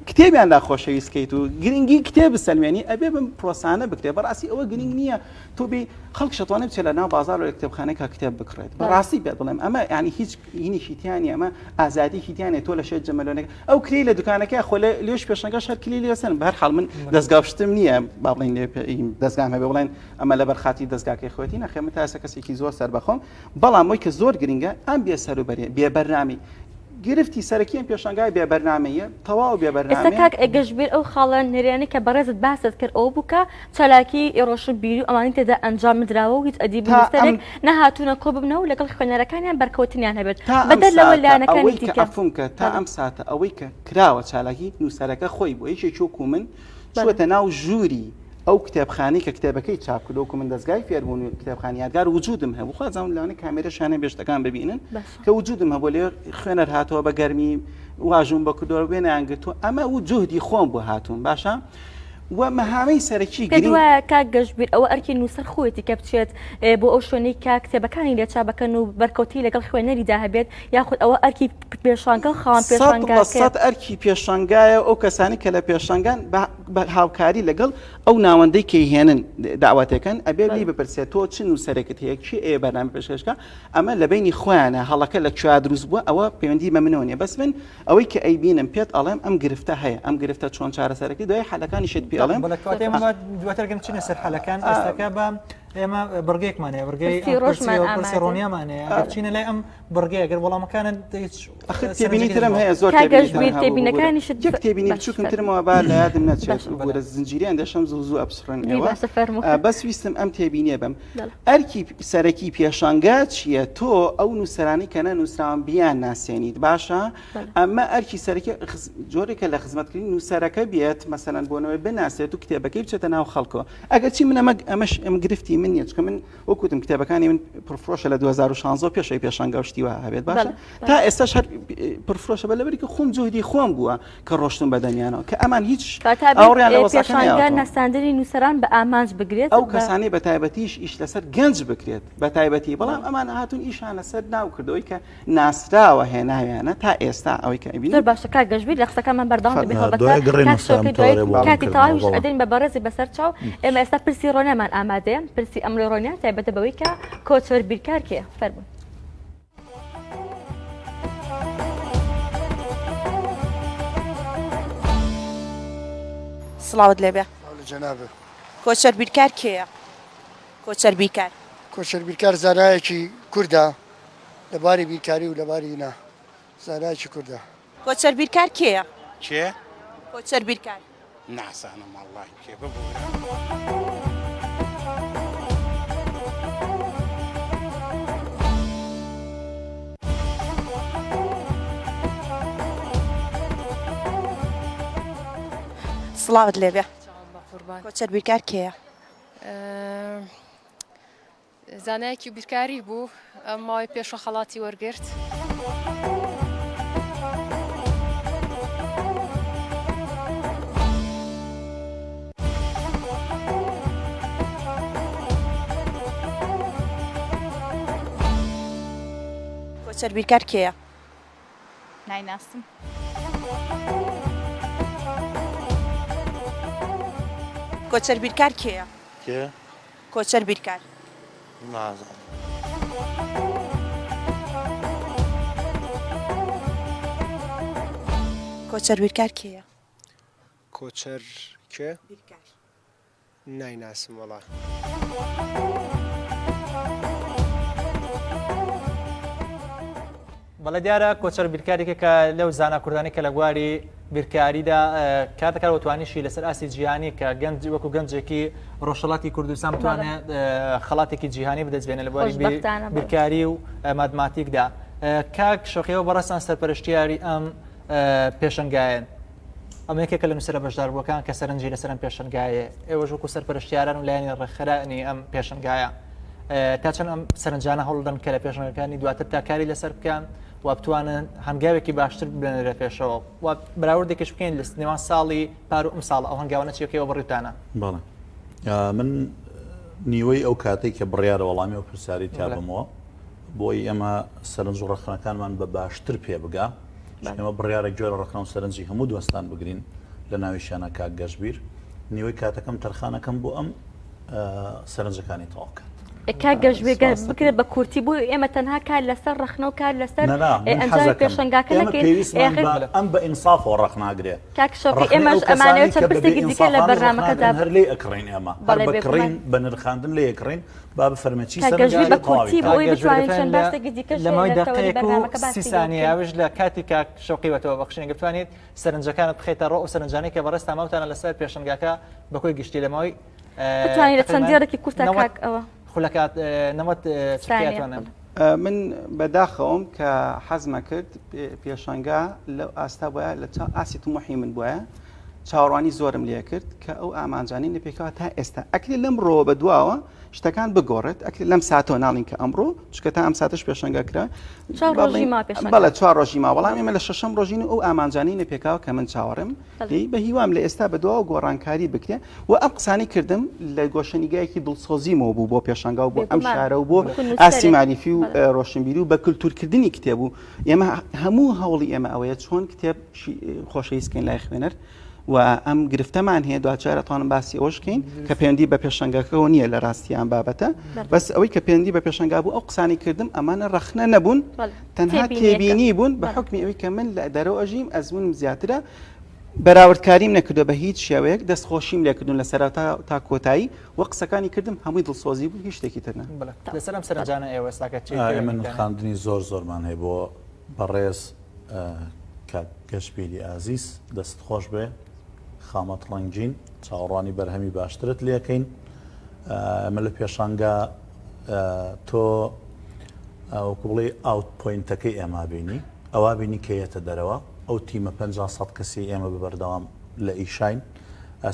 S4: کتێبیاندا خۆشەویستکەیت و گرنگی کتێب بسەلمێنی ئەبێ بم پرۆسانە بکرێت بەڕاستی ئەوە گرنگ نییە تۆ بێ خەڵک شەتوانە بچێت لە ناو بازار و کتێبخانەیەکە کتێب بکڕێت بەڕاستی بێت بڵێم ئەمە ینی هیچ هینیشیتیانی ئەمە ئازادیشیتیانێت تۆ لە شێت جەمەلۆنێک ئەو کلی لە دوکانەکە خۆ لێش پێشەنگا شەر کلی لێسن بە هەر حاڵ من دەستگا شتم نییە با بڵین دەستگام هەبێ بڵێن ئەمە لە بەرخاتی دەستگاکەی خۆەتی نەخێمە تاسە کەسێکی زۆر سەر بەخۆم بەڵام وی کە زۆر گرنگە ئەم بێ سەروبەری بێ بەرنامی گرفتی سەرەکیان پێشنگای بێ بەرنامەیە تەواو بێ
S1: ئێستا
S4: بەرنامە
S1: کاک گەشتبیر ئەو خاڵە نێرێنی کە بەڕێزت باست کرد ئەو بووکە چالاکی ڕۆشن بیری و ئەمانی تێدا ئەنجام درراوە و هیچ ئەدی بووستێک نەهاتوونە کۆ ببنەوە لەگەڵ خوێنەرەکانیان بەرکەوتنیان هەبێت بەدەر لەوە لایەنەکانی دیکە
S4: ئەفونکە تا ئەم ساتە ئەوەی کە کراوە چالاکی نووسەرەکە خۆی بۆ یەکێکی وەکو من چوەتە ناو ژووری ئەو کتێبخانەی کە کتێبەکەی چاپ کردوکو من دەستگای فێربوون کتێبخانی یادگار وجودم هەبوو خوازم لەوانەیە کامێرەشانە بێشتەکان ببینن کە وجودم هەبوو لێ خوێنەر هاتەوە بە گەرمی واژوم بە کردەوە بێنیان گرتووە ئەمە و جوهدی خۆم بۆ هاتوون باشە و مەهامەی سەرەکی
S1: دوایە کاک گەشتبیر ئەوە ئەرکی نووسەر خۆیەتی کە بچێت بۆ ئەو شوێنەی کە کتێبەکانی لێ چاپەکەن و بەرکەوتی لەگەڵ خوێنەریدا هەبێت یاخود ئەوە ئەرکی پێشانگە خاوەن
S4: پێشانگە ئەرکی پێشانگایە ئەو کەسانی کە لە پێشانگان بە هاوکاری لەگەڵ ئەو ناوەندەی کە هێنن داواتەکەن ئەبێ لی بپرسێت تۆ چ نووسەرێکت هەیە چی ئێ بەنامە پێشکەشکە ئەمە لە بینی خۆیانە هەڵەکە لە کوێ دروست بووە ئەوە پەیوەندی بە منەوە نیە بەس من ئەوەی کە ئەیبینم پێت ئەڵێم ئەم گرفتە هەیە ئەم گرفتە چۆن چارەسەرەکەی دوای حەلەکانی شت پێ ئەڵێم
S2: دواترگەم چینە سەر حەلەکان ئێستاکە بە ئێمە بڕگەیەکمانەیە بڕگەی ڕۆنیامانەیە چینە لای ئەم بڕگەیە گەر وەڵامەکانن
S4: تێبینی ترم هەیە زۆر
S1: تێبینەکانی
S4: یەک تێبینی بچووکم ترمەوە با لە یادم نەچێت بۆرە زنجیریان دەشەم زوو ئەپسڕن ئێوە بەس ویستم ئەم تێبینیە بم ئەرکی سەرەکی پێشانگا چییە تۆ ئەو نووسرانی کەنە نووسراوان بیان ناسێنیت باشە ئەمە ئەرکی سەرەکی جۆرێکە لە خزمەتکردنی نووسەرەکە بێت مەسەلەن بۆنەوەی بناسێت و کتێبەکەی بچێتە ناو خەڵکۆ ئەگەر چی من ئەمەش ئەم گرفتی من نیە چکە من وەکوتم کتێبەکانی من پرفرۆشە لە 2016 پێشەی پێشانگا شتیوە هەبێت باشە تا ئێستاش هەر پرفرۆشە بە لەبەری کە خۆم جوهدی خۆم بووە کە ڕۆشتم بەدەنیانەوە کە ئەمان هیچ
S1: ئەوڕیان لە پێشانگا نەستاندنی نووسەران بە ئامانج بگرێت
S4: ئەو کەسانی بە تایبەتیش ئیش لەسەر گەنج بکرێت بە تایبەتی بەڵام ئەمان هاتوون ئیشان لەسەر ناو کردەوەی کە ناسراوە هێناویانە تا ئێستا ئەوەی کە ئەبینی
S1: زۆر باشە کاک گەشتبیر لە قسەکەمان بەردەوام دەبێت کاتی تاویش ئەدەین بە بەڕێزی بەسەر چاو ئێمە ئێستا پرسی ڕۆنیامان ئامادەیە پرسی ئەمڕۆی ڕۆنیا تایبەتە بەوەی کە کۆچەر بیرکار کێ فەرمووی
S5: سڵاوت لێبێ
S6: جەنابە
S5: کۆچەر بیرکار کێیە کۆچەر بیرکار
S6: کۆچەر بیرکار زانایەکی کووردە لەباری بیرکاری و لەباری نا زانایەکی کووردە
S5: کۆچەر بیرکار کێیە
S7: چێ؟
S5: کۆچەر بیرکار
S7: ناسانم وەڵڵاهی کێ ببوو
S5: سڵاوت لێبێ کۆچەر بیرکار کێیە
S8: زانایەکی بیرکاری بوو ئەم ماوەی پێشە خەڵاتی وەرگرت
S5: کۆچەر بیرکار کێیە
S9: نایناسم
S5: کۆچەر بیرکار کێیە
S7: کێ؟
S5: کۆچەر بیرکار
S7: نازانم
S5: کۆچەر بیرکار کێیە
S6: کۆچەر کێ؟ نایناسم وەڵا
S2: بەڵێ دیارە کۆچەر بیرکارێکە کە لەو زانا کوردانی کە لە گواری بیرکاریدا کاتەکە وتوانیشی لەسەر ئاسی جیهانی کە گەنج وەکو گەنجێکی ڕۆژهەڵاتی کوردستان بتوانێت خەڵاتێکی جیهانی بدەستبێنێت لە بواری بیرکاری و مادماتیکدا کاک شەقیەوە بەڕاستان سەرپەرشتیاری ئەم پێشنگایەن ئەمە یەکێکە لە نووسرە بەشداربووەکان کە سەرنجی لەسەر ئەم پێشنگایە ئێوەش وەکو سەرپەرشتیاران و لایەنی ڕێکخراینی ئەم پێشنگایە تا چەند ئەم سەرنجانە هەوڵدەن کە لە پێشنگەکانی دواتر تاکاری لەسەر بکەن و بتوانن هەنگاوێکی باشتر ببێنرە پێشەوە و بەراوردێکیش بکەین لە نێوان ساڵی پار و ئەم ساڵ ئەو هەنگاوانە چیەکەوە بڕیتانە
S3: بەڵێ من نیوەی ئەو کاتێک کە بڕیارە وەڵامی و پرسیاری تیابمەوە بۆی ئەمە سەرنج و ڕەخنەکانمان بە باشتر پێ بگا ئێمە بڕیارێک جۆرە ڕەخنە و سەرنجی هەموو دوستان بگرین لە ناویشانە کاک گەشتبیر نیوەی کاتەکەم تەرخانەکەم بۆ ئەم سەرنجەکانی تەواو بکات
S1: کاگەژێ بکرێت بە کورتی بوو ئێمە تەنها کار لەسەر ڕخنە و کار لەسەر ئەنجام پێشنگاکە
S3: ئەم بە ئینساف و ڕخناگرێ
S1: کاکشۆقی ئێمەش ئەمانەوە چەند پرسێکی دیکە لە بەرنامەکەدا
S3: هەر لێ ئەکڕین ئێمە هەر بکڕین بە نرخاندن لێ ئەکڕین با بفەرمەچی
S1: کاگەژێ بە کورتی بۆی بتوانین چەند باسێکی دیکەش
S2: لەمەوەی دقەیەک و 30 ثانیەوەش لە کاتی کاک شەوقیوەتەوە بەخشێن بتوانیت سەرنجەکانت بخێتە ڕۆ و سەرنجانەی کە بەڕێستا ماوتانە لەسەر پێشنگاکە بەکۆی گشتی لەمەوەی
S1: بتوانیت لە چەندێڕێکی کورتا کاک ئەوە
S2: خولەکات نەوەت چیاتوانم
S4: من بەداخەوەم کە حەزمە کرد پێشەنگا لەو ئاستا بۆە لە ئاسی تومحی من بووە چاوەڕوانی زۆرم لێ کرد کە ئەو ئامانجانی لەپێکەوە تا ئێستا ئەکری لەم ڕۆ بە دواوە شتەکان بگۆڕێت ئەکری لەم ساتۆ ناڵین کە ئەمڕۆ چکە تا ئەم ساتش پێشەنگا کرا بەڵێ 4 ڕۆژی ما بەڵام ئێمە لە 6ەم ڕۆژین ئەو ئامانجانی لەپێکاوە کە من چاوەڕم بە هیوام لە ئێستا بە دواوە گۆڕانکاری بکرێ و ئەم قسانی کردم لە گۆشەنیگایەکی دڵسۆزیمەوە بوو بۆ پێشەنگا و بۆ ئەم شارە و بۆ ئاسی ماریفی و ڕۆشنبیری و بە کولتورکردنی کتێب و ئێمە هەموو هەوڵی ئێمە ئەوەیە چۆن کتێب خۆشەویستکەین لای خوێنەر و ئەم گرفتەمان هەیە دوچارەتوانم باسی ئەوشکەین کە پەیوەندی بە پێشەنگەکەەوە نییە لە ڕاستی ئەم بابەتە بەس ئەوەی کە پەیوەندی بە پێشەنگا بوو ئەو قسانی کردم ئەمانە ڕەخنە نەبوون تەنها تێبینی بوون بە حکمی ئەوەی کە من لە دەرەوە ئەژیم ئەزمونم زیاترە بەراوردکاریم نەکردو بە هیچ شێوەیەک دەستخۆشیم لێکردون لە سەرەتا تا کۆتایی و قسەکانی کردم هەمووی دڵسۆزی بوو هیچ شتێکی تر
S2: لەسەرم سەرنجانە ئێوە ساکە
S3: من خاندنی زۆرمان هەیە بۆ بەڕێز گەشتبیری ئازیز دەست خۆش بێ خامەت ڕەنگین چاوەڕوانی بەرهەمی باشترت لێکەین ئەمە لە پێشانگا تۆ وەکو بڵێ ئاوت پۆینتەکەی ئێمە بینی ئەوە بینی کەیەتە دەرەوە ئەو تیمە 500 کەسی ئێمە ببەردەوام لە ئیشاین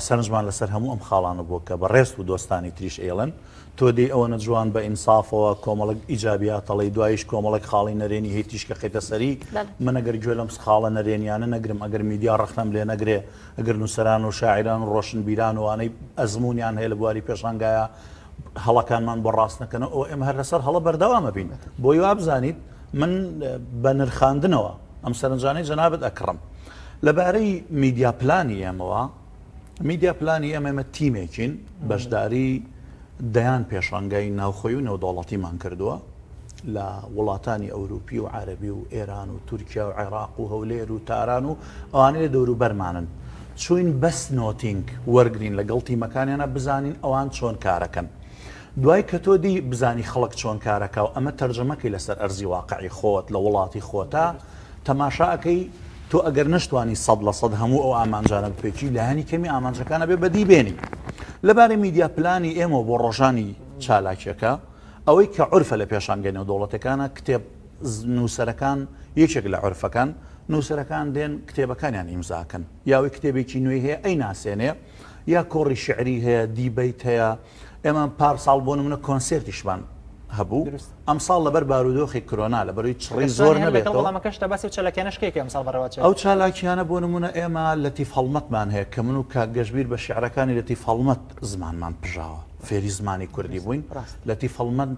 S3: سەرنجمان لەسەر هەموو ئەم خاڵانە بووە کە بە ڕێست و دۆستانی تریش ئێڵن تۆ دێ ئەوەنە جوان بە ئینسافەوە کۆمەڵک ئیجابیاتەڵی دوایش کۆمەڵک خاڵی نەرێنی هیچیش کە خێتە سەری من ئەگەر گوێ لەم خاڵە نەرێنیانە نەگرم ئەگەر میدیا ڕەخنەم لێ نەگرێ ئەگەر نووسەران و شاعران و ڕۆشنبیران وانەی ئەزمونیان هەیە لە بواری پێشانگایە هەڵەکانمان بۆ ڕاست نەکەنەوە ئەو ئێمە هەر لەسەر هەڵە بەردەوامە بین بۆی وا بزانیت من بە نرخاندنەوە ئەم سەرنجانەی جەنابەت ئەکڕم لەبارەی میدیا پلانی ئێمەوە میدیا پلانی ئێمە تیمێکین بەشداری دەیان پێشانگای ناوخۆی و نێودوڵەتیمان کردووە لە وڵاتانی ئەوروپی و عەربی و ئێران و تورکیا و عێراق و هەولێر و تاران و ئەوانەیە دەوروبەرمانن چوین بەس نۆتینگ وەرگرین لەگەڵ تیمەکانیانە بزانین ئەوان چۆن کارەکەن دوای کە تۆ دی بزانی خەڵک چۆن کارەکە و ئەمە تەرجەمەکەی لەسەر ئەرزی واقعی خۆت لە وڵاتی خۆتا تەماشاکەی تۆ ئەگەر نشتوانی 100% هەموو ئەو ئامانجانە بپێکی لە هەنی کەمی ئامانجەکانە بێ بەدی بێنی لەبارەی میدیا پلانی ئێمە بۆ ڕۆژانی چالاکیەکە ئەوەی کە عورفە لە پێشانگەی نێودوڵەتەکانە کتێب نووسەرەکان یەکێک لە عورفەکان نووسەرەکان دێن کتێبەکانیان ئیمزاکەن یاوەی کتێبێکی نوێی هەیە ئەی ناسێنێ یا کۆڕی شعری هەیە دیبەیت هەیە ئێمە پارساڵ بۆ نمونە کۆنسێرتیشمان هەبوو ئەم ساڵ لەبەر بارودۆخی کۆرۆنا لەبەروی چڕی زۆر نەبێتەوە ئەو چالاکیانە بۆ نمونە ئێمە لەتیف هەڵمەتمان هەیە کە من و کاگەشبیر بە شیعرەکانی لەتیف هەڵمەت زمانمان پژاوە فێری زمانی کوردی بووین لەتیف هەڵمەت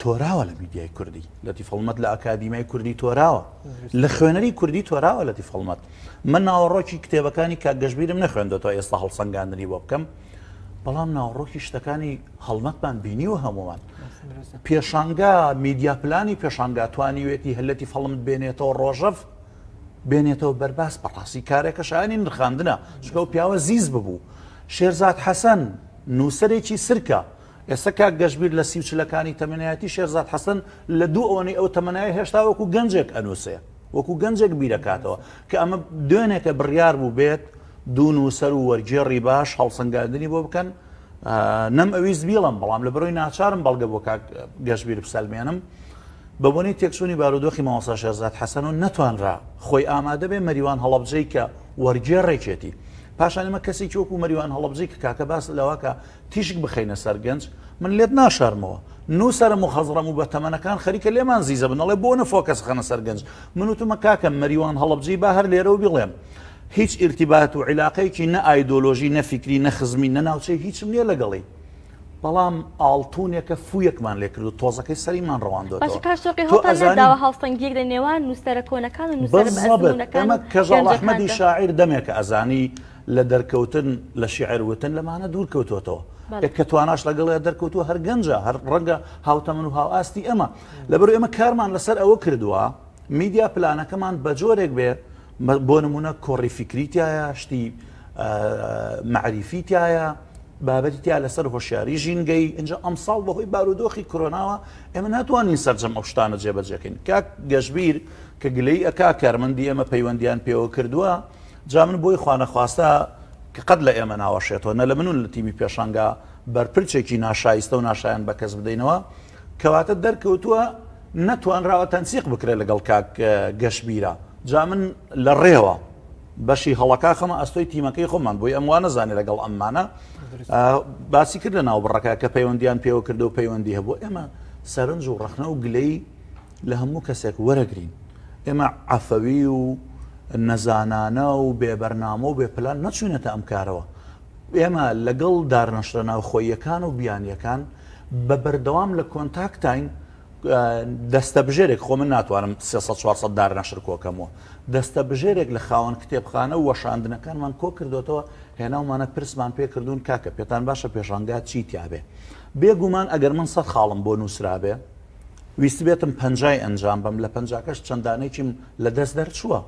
S3: تۆراوە لە میدیای کوردی لەتیف هەڵمەت لە ئەکادیمای کوردی تۆراوە لە خوێنەری کوردی تۆراوە لەتیف هەڵمەت من ناوەڕۆکی کتێبەکانی کاگەشبیرم نەخوێندێتەوە ئێستا هەڵسەنگاندنی بۆ بکەم بەڵام ناوەڕۆکی شتەکانی هەڵمەتمان بینیوە هەمووان پێشانگا میدیا پلانی پێشانگا توانیوێتی هەلەتی فەڵمت بێنێتەوە ڕۆژەف بێنێتەوە بەرباس بەڕاستی کارێکە شایانی نرخاندنە چکە و پیاوە زیز ببوو شێرزاد حەسەن نووسەرێکی سرکە ئێستا کاک گەشبیر لە 30 تەمەنایەتی شێرزاد حەسەن لە دوو ئەوەی ئەو تەمەنای هێشتا وەکو گەنجێک ئەنووسێ وەکو گەنجێک بیرەکاتەوە کە ئەمە دوێنێکە بڕیار بوو بێت دوو نووسەر و وەرگێڕی باش هەڵسەنگاندنی بۆ بکەن نەم ئەویست بیڵم بەڵام لە بەرۆی ناچارم بەڵگە بۆ کاک گەشبیر بسەلمێنم بە بۆنەی تێکچوونی بارودۆخی مامۆستا شێرزاد حەسەن و نەتوانرا خۆی ئامادە بێ مەریوان هەڵەبجەی کە وەرگێڕێکێتی پاشان ئەمە کەسێکی وەکو مەریوان هەڵەبجەی کە کاکە باس لەوەکە تیشک بخەینە سەر گەنج من لێت ناشارمەوە نووسەرم و خەزڕەم و بە تەمەنەکان خەریکە لێمان زیزە بنەڵێ بۆ نەفۆ کەس خەنە سەر گەنج من وتمە کاکە مەریوان هەڵەبجەی با هەر لێرە و بڵێم هیچ ارتباط و علاقەیەکی نە ئایدۆلۆژی نە فیکری نە خزمی نە ناوچەی هیچم نییە لەگەڵی بەڵام ئاڵتونێکە فویەکمان لێ کرد و تۆزەکەی سەریمان ڕەواندەوە
S1: هەڵسەنگیەک لە نێوان نووسەرە کۆنەکان و نووسەرەکان
S3: کەژاڵ ئەحمەدی شاعیر دەمێکە ئەزانی لە دەرکەوتن لە شیعر وتن لەمانە دوور کەوتوتەوە کە تواناش لەگەڵ دەرکەوتووە هەر گەنجە هەر ڕەنگە هاوتەمن و هاوئاستی ئەمە لەبەر ئێمە کارمان لەسەر ئەوە کردووە میدیا پلانەکەمان بە جۆرێک بێ بۆ نمونە کۆڕی فیکریتایە شتی معریفیتایە بابەتی تیا لەسەر هۆشیاری ژینگەی اینجا ئەمساڵ بەهۆی بارودۆخی کۆرۆناوە ئێمە ناتوانین سەرجەم ئەو شتانە جێبەجێکەین کاک گەشبیر کە گلەی ئەکا کارمەندی ئێمە پەیوەندیان پێوە کردووە جا من بۆی خوانەخواستە کە قەت لە ئێمە ناوەشێتەوە نە لە منون لە تیمی پێشانگا بەرپرچێکی ناشایستە و ناشایان بەکەس بدەینەوە کەواتە دەرکەوتووە نەتوانراوە تەنسیق بکرێت لەگەڵ کاک گەشبیرە جا من لە ڕێوە بەشی هەڵەکە خەمە ئەستۆی تیمەکەی خۆمان بۆی ئەم وانە زانێ لەگەڵ ئەمانە باسی کرد لە ناوبڕەکە کە پەیوەندیان پێوە کردو و پەیوەندی هەبوو ئێمە سەرنج و ڕەخنە و گلەی لە هەموو کەسێک وەرەگرین ئێمە عەفەوی و نەزانانە و بێبەرنامە و بێپلان نەچوونێتە ئەم کارەوە ئێمە لەگەڵ دارنەشرە ناوخۆییەکان و بیانیەکان بە بەردەوام لە کۆنتاکتین دەستە بژێرێک خۆ من ناتوانم 300-400 دارنەشر کۆکەمەوە دەستە بژێرێک لە خاوەن کتێبخانە و وەشاندنەکانمان کۆ کردوێتەوە هێناومانە پرسمان پێ کردوون کاکە پێتان باشە پێشانگا چی تیابێ بێگومان ئەگەر من 100 خاڵم بۆ نووسرابێ ویست بێتم 50 ئەنجام بم لە 50کەش چەندانێکیم لە دەست دەرچووە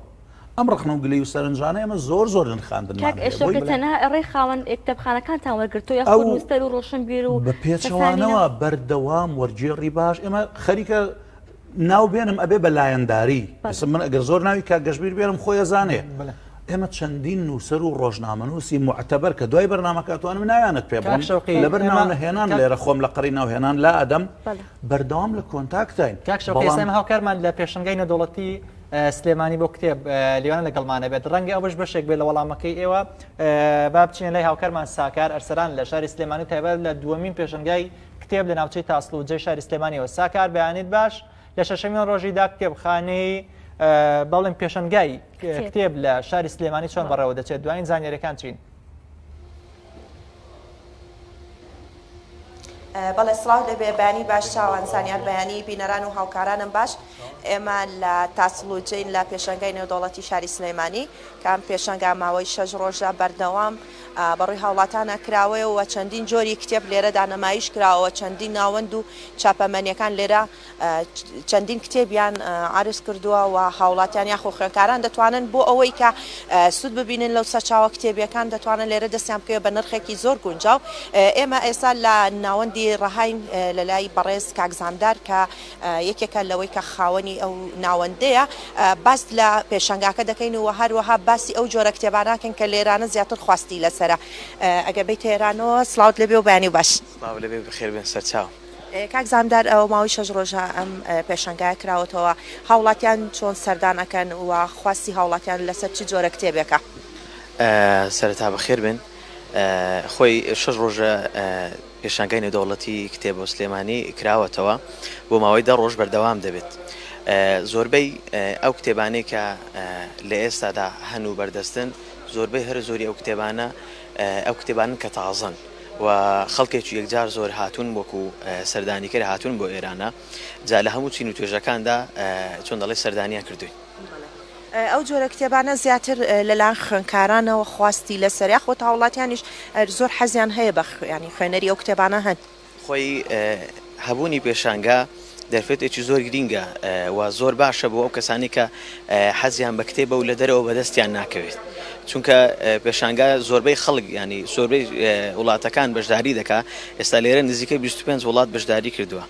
S3: ئەم ڕخنە و گلەی و سەرنجانە ئێمە زۆر
S1: لەخاندنمانێتەنها ڕێی خاوەن کتێبخانەکانتان وەرگرتو یا نووسەر و ڕۆشنبیر و
S3: بە پێچەوانەوە بەردەوام وەرگێڕی باش ئێمە خەریکە ناو بێنم ئەبێ بە لایەنداری من ئەگەر زۆر ناوی کاک گەشبیر بێنم خۆی زانێ ئێمە چەندین نووسەر و ڕۆژنامەنووسی معتەبەر کە دوای بەرنامەکەتوانم ناویانت پێ بڵم لەبەر ناونەهێنان لێرە خۆم لە قەڕی ناوهێنان لا ئەدەم بەردەوام لە کۆنتاکتین
S2: کاکشەڵ هاوکارمان لە پێشنگای نەدەوڵەتی سلێمانی بۆ کتێب لیوانە لەگەڵمانە بێت ڕەنگە ئەوەش بەشێک بێت لە وەڵامەکەی ئێوە با بچین لای هاوکارمان ساکار ئەرسەران لە شاری سلێمانی تایبەت لە دووەمین پێشنگای کتێب لە ناوچەی تاسڵ و جێی شاری سلێمانیەوە ساکار بەیانیت باش لە شەشەمین ڕۆژیدا کتێبخانەی بەڵێن پێشنگای کتێب لە شاری سلێمانی چۆن بەڕێوە دەچێت دوایین زانیاریەکان چین
S5: بەڵێ سڵاو دەبێ بەیانی باش چاوان زانیار بەیانی بینەران و هاوکارانم باش ئێمە لە تاسڵ و جین لە پێشنگای نێودەوڵەتی شاری سلێمانی کام پێشنگا ماوەی 6 ڕۆژە بەردەوام بەڕووی هاوڵاتانە کراوەیەوە چەندین جۆری کتێب لێرەدا نەمایش کراوە چەندین ناوەند و چاپەمەنیەکان لێرە چەندین کتێبیان عرض کردووە و هاوڵاتیان یاخۆ خوێندکاران دەتوانن بۆ ئەوەی کە سوود ببینن لەو سەرچاوە کتێبیەکان دەتوانن لێرە دەستیان بکەوە بە نرخێکی زۆر گونجاو ئێمە ئێستا لە ناوەندی ڕەهاین لە لای بەڕێز کاکزامدار کە یەکێکە لەوەی کە خاوەنی ئەو ناوەندەیە باس لە پێشنگاکە دەکەین و هەروەها باسی ئەو جۆرە کتێباناکەن کە لێرانە زیاتر خواستی لەسەر ئەگە بیت تێرانەوە سلااوت لەبێ و بەیانی باش
S10: لەبێ بخێر بێن سەرچاو
S5: کاک زامدار ئەو ماوەی 6 ڕۆژە ئەم پێشنگای کراوەتەوە هاوڵاتیان چۆن سەردانەکەن و خواستی هاوڵاتیان لەسەر چی جۆرە کتێبێکە
S10: سەرەتا بەخێر بن خۆی 6 ڕۆژە پێشنگای نێودەوڵەتی کتێبە سلێمانی کراوەتەوە بۆ ماوەی 10 ڕۆژ بەردەوام دەبێت زۆربەی ئەو کتێبانەی کە لە ئێستادا هەن و بەردەستن زۆربەی هەر زۆری ئەو کتێبانە ئەو کتێبانن کە تازن و خەڵکێکی یەکجار زۆر هاتوون وەکو سەردانیکەر هاتوون بۆ ئێرانە جا لە هەموو چین و توێژەکاندا چۆن دەڵێ سەردانیان کردوین
S5: ئەو جۆرە کتێبانە زیاتر لەلایەن خوێندکارانەوە خواستی لەسەر یاخۆ هاوڵاتیانیش زۆر حەزیان هەیە بە ینی خوێنەری ئەو کتێبانە هەن
S10: خۆی هەبوونی پێشانگا دەرفێتێکی زۆر گرینگە و زۆر باشە بۆ ئەو کەسانی کە حەزیان بە کتێبە و لە دەرەوە بەدەستیان ناکەوێت چونکە پێشانگا زۆربەی خەڵک ینی زۆربەی وڵاتەکان بەشداری دەکا ئێستا لێرە نزیکەی 25 وڵات بەشداری کردووە